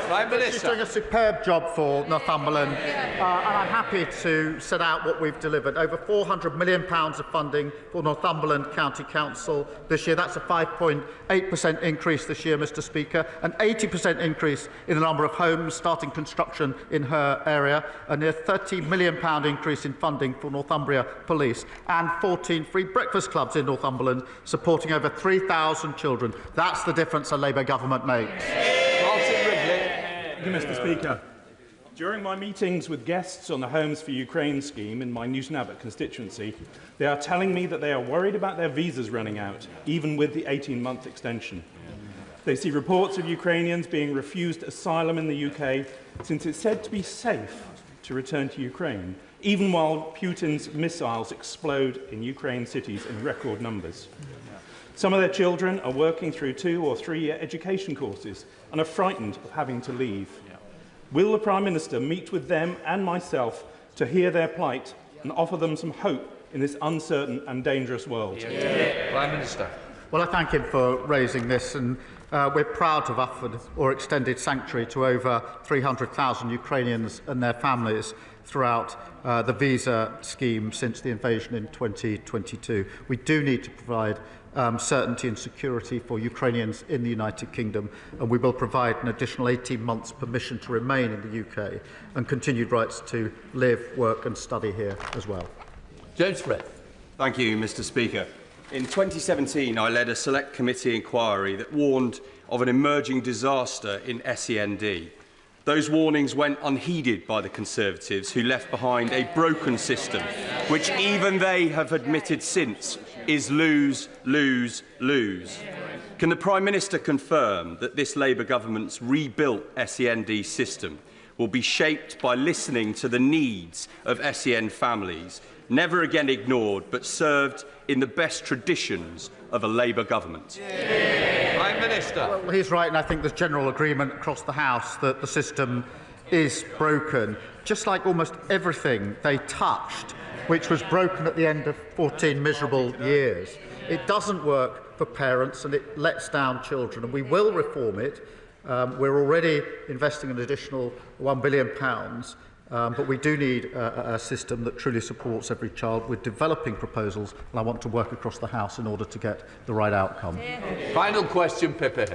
Prime Minister. She's doing a superb job for Northumberland, and I'm happy to set out what we've delivered. Over £400 million of funding for Northumberland County Council this year. That's a 5.8% increase this year, Mr. Speaker, an 80% increase in the number of homes starting construction in her area, a near £30 million increase in funding for Northumbria Police, and 14 free breakfast clubs in Northumberland, supporting over 3,000 children. That's the difference a Labour government makes. Thank you, Mr. Speaker. During my meetings with guests on the Homes for Ukraine scheme in my Newton Abbot constituency, they are telling me that they are worried about their visas running out, even with the 18-month extension. They see reports of Ukrainians being refused asylum in the UK since it's said to be safe to return to Ukraine, even while Putin's missiles explode in Ukraine cities in record numbers. Some of their children are working through 2- or 3-year education courses and are frightened of having to leave. Will the Prime Minister meet with them and myself to hear their plight and offer them some hope in this uncertain and dangerous world? Prime Minister. Well, I thank him for raising this, and we're proud to have offered or extended sanctuary to over 300,000 Ukrainians and their families throughout the visa scheme since the invasion in 2022. We do need to provide certainty and security for Ukrainians in the United Kingdom, and we will provide an additional 18 months permission to remain in the UK and continued rights to live, work and study here as well. James Brett. Thank you, Mr. Speaker. In 2017, I led a select committee inquiry that warned of an emerging disaster in SEND. Those warnings went unheeded by the Conservatives, who left behind a broken system, which even they have admitted since is lose, lose, lose. Can the Prime Minister confirm that this Labour government's rebuilt SEND system will be shaped by listening to the needs of SEN families, never again ignored but served in the best traditions of a Labour government? Prime Minister. Well, he's right, and I think there's general agreement across the House that the system is broken, just like almost everything they touched, which was broken at the end of 14 miserable years. It doesn't work for parents and it lets down children, and we will reform it. We're already investing an additional £1 billion, but we do need a system that truly supports every child. We're developing proposals, and I want to work across the House in order to get the right outcome. Final question, Pippa.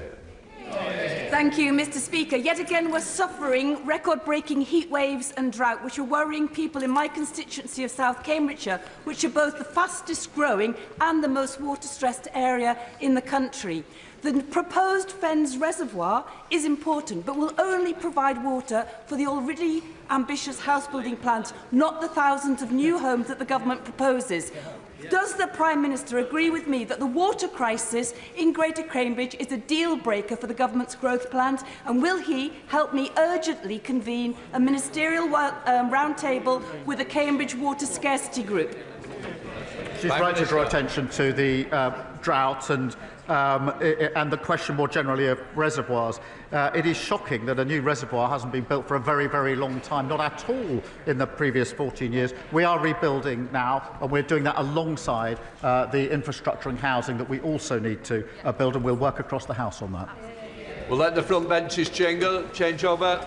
Thank you, Mr. Speaker. Yet again, we're suffering record-breaking heat waves and drought, which are worrying people in my constituency of South Cambridgeshire, which are both the fastest-growing and the most water-stressed area in the country. The proposed Fens reservoir is important, but will only provide water for the already ambitious house-building plans, not the thousands of new homes that the government proposes. Does the Prime Minister agree with me that the water crisis in Greater Cambridge is a deal-breaker for the government's growth plans, and will he help me urgently convene a ministerial roundtable with the Cambridge Water Scarcity Group? She's right to draw attention to the drought and the question more generally of reservoirs. It is shocking that a new reservoir hasn't been built for a very, very long time, not at all in the previous 14 years. We are rebuilding now, and we're doing that alongside the infrastructure and housing that we also need to build, and we'll work across the House on that. We'll let the front benches change over.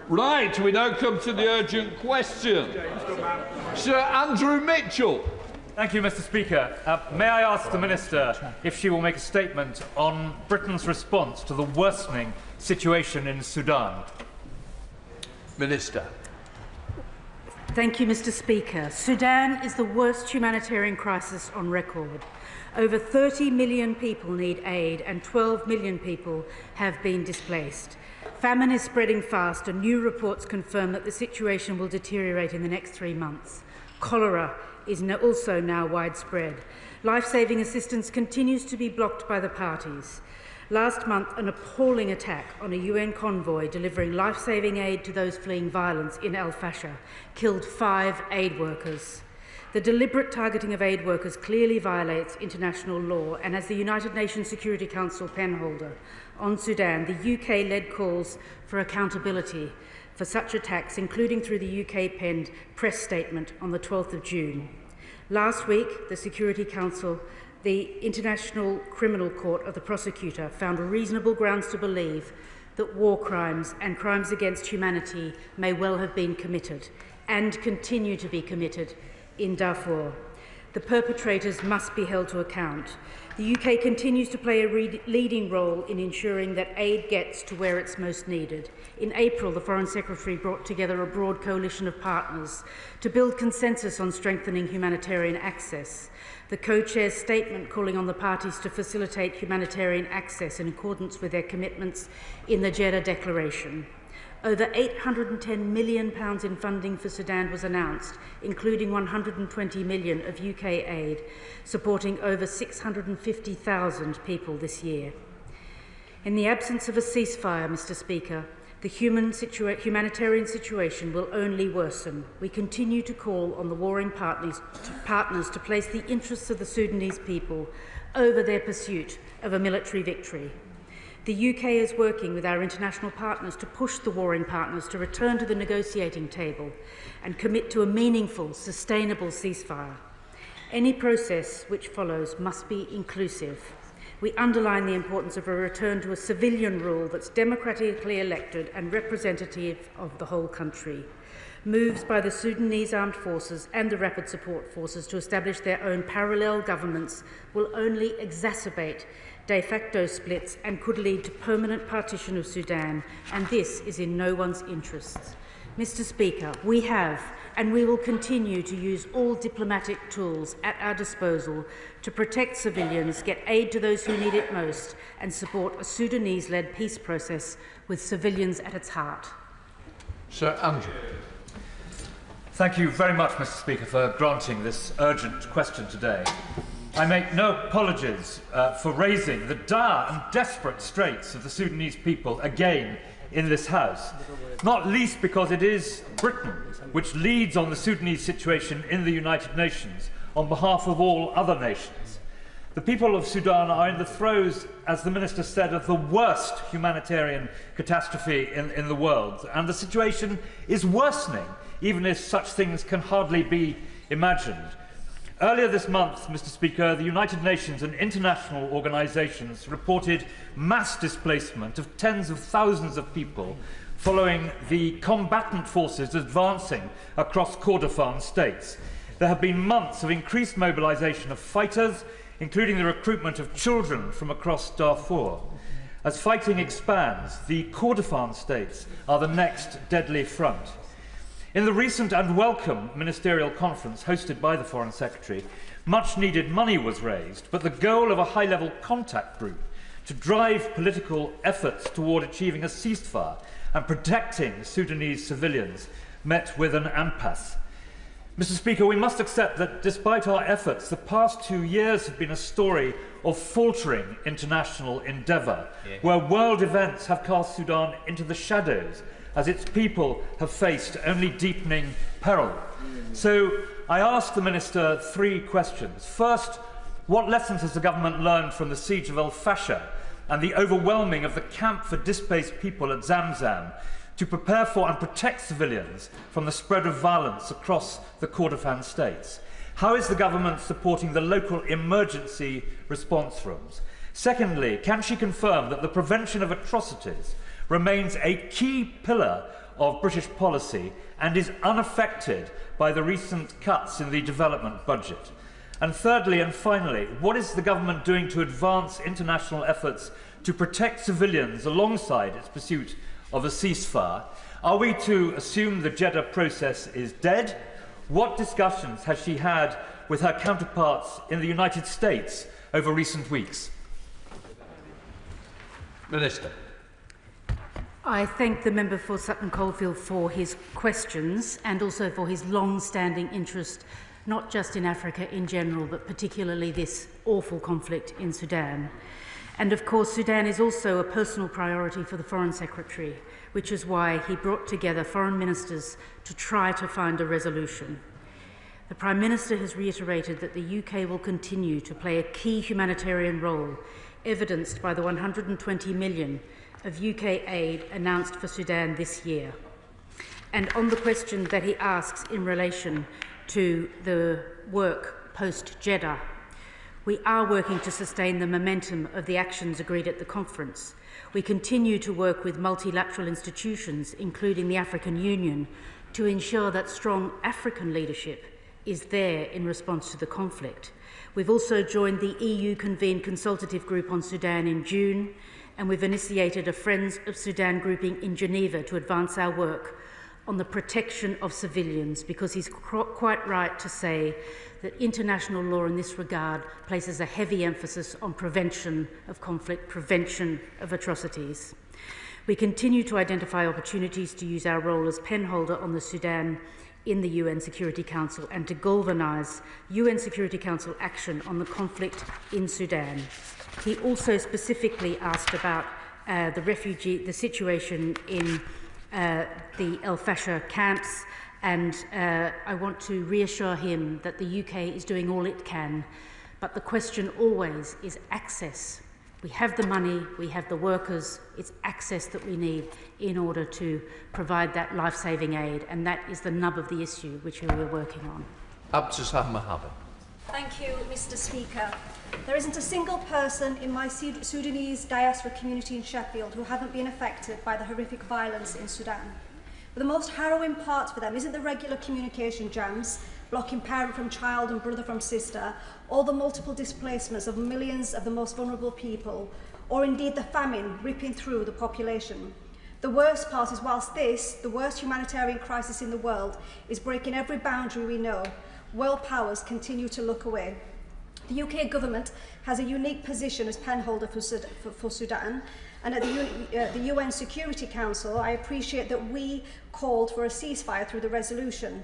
Right, we now come to the urgent question. Sir Andrew Mitchell. Thank you, Mr. Speaker. May I ask the Minister if she will make a statement on Britain's response to the worsening situation in Sudan? Minister. Thank you, Mr. Speaker. Sudan is the worst humanitarian crisis on record. Over 30 million people need aid and 12 million people have been displaced. Famine is spreading fast, and new reports confirm that the situation will deteriorate in the next 3 months. Cholera is also now widespread. Life-saving assistance continues to be blocked by the parties. Last month, an appalling attack on a UN convoy delivering life-saving aid to those fleeing violence in El Fasher killed 5 aid workers. The deliberate targeting of aid workers clearly violates international law, and as the United Nations Security Council penholder on Sudan, the UK led calls for accountability for such attacks, including through the UK-penned press statement on the 12th of June. Last week, the Security Council, the International Criminal Court of the prosecutor, found reasonable grounds to believe that war crimes and crimes against humanity may well have been committed and continue to be committed in Darfur. The perpetrators must be held to account. The UK continues to play a leading role in ensuring that aid gets to where it's most needed. In April, the Foreign Secretary brought together a broad coalition of partners to build consensus on strengthening humanitarian access. The co-chair's statement calling on the parties to facilitate humanitarian access in accordance with their commitments in the Jeddah Declaration. Over £810 million in funding for Sudan was announced, including £120 million of UK aid, supporting over 650,000 people this year. In the absence of a ceasefire, Mr. Speaker, the humanitarian situation will only worsen. We continue to call on the warring partners to place the interests of the Sudanese people over their pursuit of a military victory. The UK is working with our international partners to push the warring partners to return to the negotiating table and commit to a meaningful, sustainable ceasefire. Any process which follows must be inclusive. We underline the importance of a return to a civilian rule that's democratically elected and representative of the whole country. Moves by the Sudanese armed forces and the rapid support forces to establish their own parallel governments will only exacerbate de facto splits and could lead to permanent partition of Sudan, and this is in no one's interests. Mr. Speaker, we have and we will continue to use all diplomatic tools at our disposal to protect civilians, get aid to those who need it most, and support a Sudanese-led peace process with civilians at its heart. Sir Andrew. Thank you very much, Mr. Speaker, for granting this urgent question today. I make no apologies for raising the dire and desperate straits of the Sudanese people again in this House, not least because it is Britain which leads on the Sudanese situation in the United Nations on behalf of all other nations. The people of Sudan are in the throes, as the Minister said, of the worst humanitarian catastrophe in the world, and the situation is worsening, even if such things can hardly be imagined. Earlier this month, Mr. Speaker, the United Nations and international organisations reported mass displacement of tens of thousands of people following the combatant forces advancing across Kordofan states. There have been months of increased mobilisation of fighters, including the recruitment of children from across Darfur. As fighting expands, the Kordofan states are the next deadly front. In the recent and welcome ministerial conference hosted by the Foreign Secretary, much needed money was raised, but the goal of a high-level contact group to drive political efforts toward achieving a ceasefire and protecting Sudanese civilians met with an impasse. Mr. Speaker, we must accept that despite our efforts, the past 2 years have been a story of faltering international endeavour, where world events have cast Sudan into the shadows as its people have faced only deepening peril. So I ask the Minister 3 questions. First, what lessons has the government learned from the siege of El Fasher and the overwhelming of the camp for displaced people at Zamzam to prepare for and protect civilians from the spread of violence across the Kordofan states? How is the government supporting the local emergency response rooms? Secondly, can she confirm that the prevention of atrocities remains a key pillar of British policy and is unaffected by the recent cuts in the development budget? And thirdly and finally, what is the government doing to advance international efforts to protect civilians alongside its pursuit of a ceasefire? Are we to assume the Jeddah process is dead? What discussions has she had with her counterparts in the United States over recent weeks? Minister. I thank the member for Sutton Coldfield for his questions and also for his long-standing interest not just in Africa in general, but particularly this awful conflict in Sudan. And of course, Sudan is also a personal priority for the Foreign Secretary, which is why he brought together foreign ministers to try to find a resolution. The Prime Minister has reiterated that the UK will continue to play a key humanitarian role, evidenced by the 120 million of UK aid announced for Sudan this year. And on the question that he asks in relation to the work post-Jeddah, we are working to sustain the momentum of the actions agreed at the conference. We continue to work with multilateral institutions, including the African Union, to ensure that strong African leadership is there in response to the conflict. We've also joined the EU-convened consultative group on Sudan in June, and we've initiated a Friends of Sudan grouping in Geneva to advance our work on the protection of civilians, because he's quite right to say that international law in this regard places a heavy emphasis on prevention of conflict, prevention of atrocities. We continue to identify opportunities to use our role as penholder on the Sudan in the UN Security Council and to galvanise UN Security Council action on the conflict in Sudan. He also specifically asked about the situation in the El Fasher camps, and I want to reassure him that the UK is doing all it can, but the question always is access We have the money, we have the workers, it's access that we need in order to provide that life-saving aid, and that is the nub of the issue which we are working on. Abdussalam Mohammed. Thank you, Mr. Speaker. There isn't a single person in my Sudanese diaspora community in Sheffield who haven't been affected by the horrific violence in Sudan. But the most harrowing part for them isn't the regular communication jams, blocking parent from child and brother from sister, or the multiple displacements of millions of the most vulnerable people, or indeed the famine ripping through the population. The worst part is, whilst this, the worst humanitarian crisis in the world, is breaking every boundary we know, world powers continue to look away. The UK government has a unique position as penholder for Sudan, and at the UN Security Council, I appreciate that we called for a ceasefire through the resolution.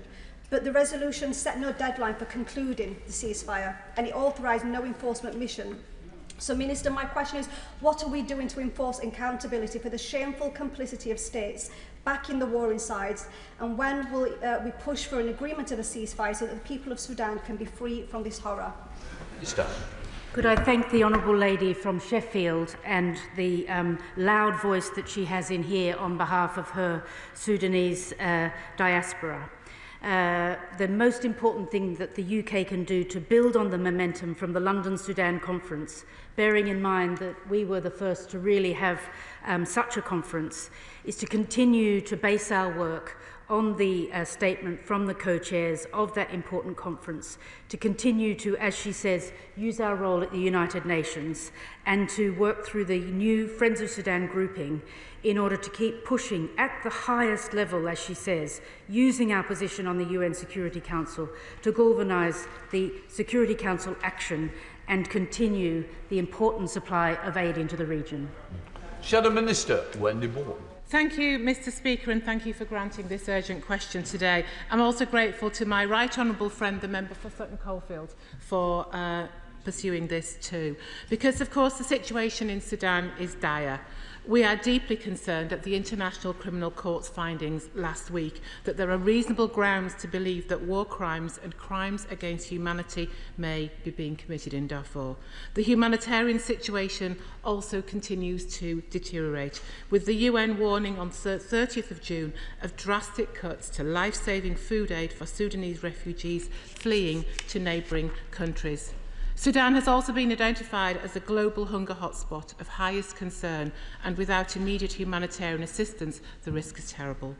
But the resolution set no deadline for concluding the ceasefire, and it authorised no enforcement mission. So, Minister, my question is, what are we doing to enforce accountability for the shameful complicity of states backing the warring sides, and when will we push for an agreement of a ceasefire so that the people of Sudan can be free from this horror? Could I thank the Honourable Lady from Sheffield and the loud voice that she has in here on behalf of her Sudanese diaspora. The most important thing that the UK can do to build on the momentum from the London Sudan Conference, bearing in mind that we were the first to really have such a conference, is to continue to base our work on the statement from the co-chairs of that important conference, to continue to, as she says, use our role at the United Nations and to work through the new Friends of Sudan grouping in order to keep pushing at the highest level, as she says, using our position on the UN Security Council to galvanise the Security Council action and continue the important supply of aid into the region. Shadow Minister Wendy Moore. Thank you, Mr. Speaker, and thank you for granting this urgent question today. I'm also grateful to my right honourable friend, the member for Sutton Coldfield, for pursuing this too. Because, of course, the situation in Sudan is dire. We are deeply concerned at the International Criminal Court's findings last week that there are reasonable grounds to believe that war crimes and crimes against humanity may be being committed in Darfur. The humanitarian situation also continues to deteriorate, with the UN warning on 30th of June of drastic cuts to life-saving food aid for Sudanese refugees fleeing to neighbouring countries. Sudan has also been identified as a global hunger hotspot of highest concern, and without immediate humanitarian assistance, the risk is terrible.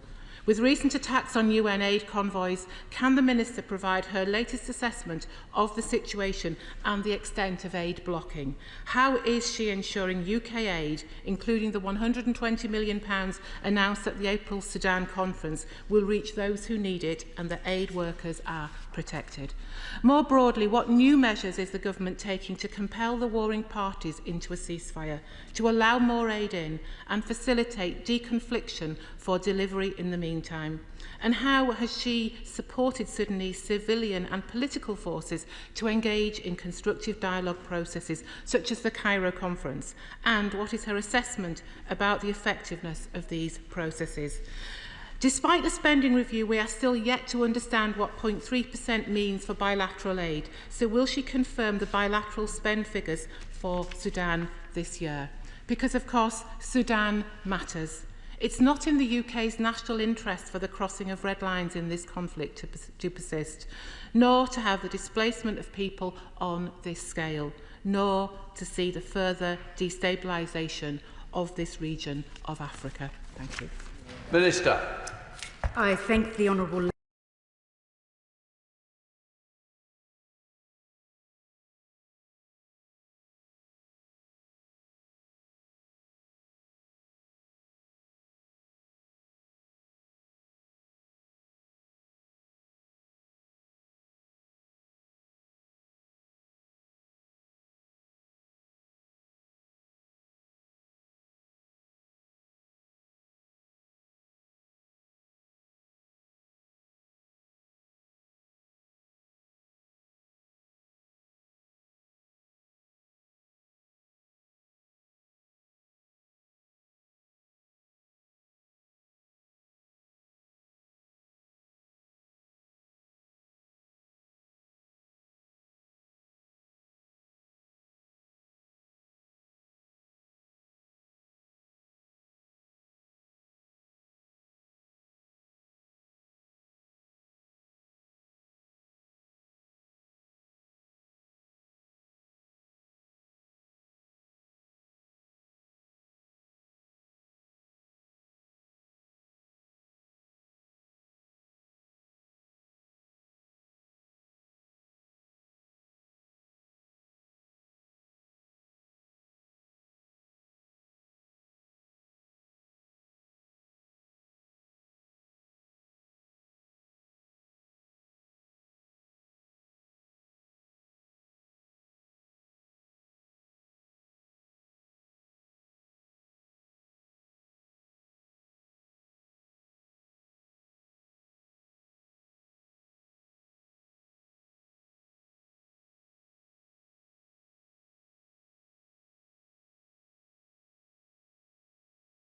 With recent attacks on UN aid convoys, can the Minister provide her latest assessment of the situation and the extent of aid blocking? How is she ensuring UK aid, including the £120 million announced at the April Sudan conference, will reach those who need it and that aid workers are protected? More broadly, what new measures is the government taking to compel the warring parties into a ceasefire, to allow more aid in and facilitate deconfliction for delivery in the meantime? And how has she supported Sudanese civilian and political forces to engage in constructive dialogue processes such as the Cairo conference? And what is her assessment about the effectiveness of these processes? Despite the spending review, we are still yet to understand what 0.3% means for bilateral aid. So will she confirm the bilateral spend figures for Sudan this year? Because, of course, Sudan matters. It's not in the UK's national interest for the crossing of red lines in this conflict to persist, nor to have the displacement of people on this scale, nor to see the further destabilisation of this region of Africa. Thank you. Minister. I thank the Honourable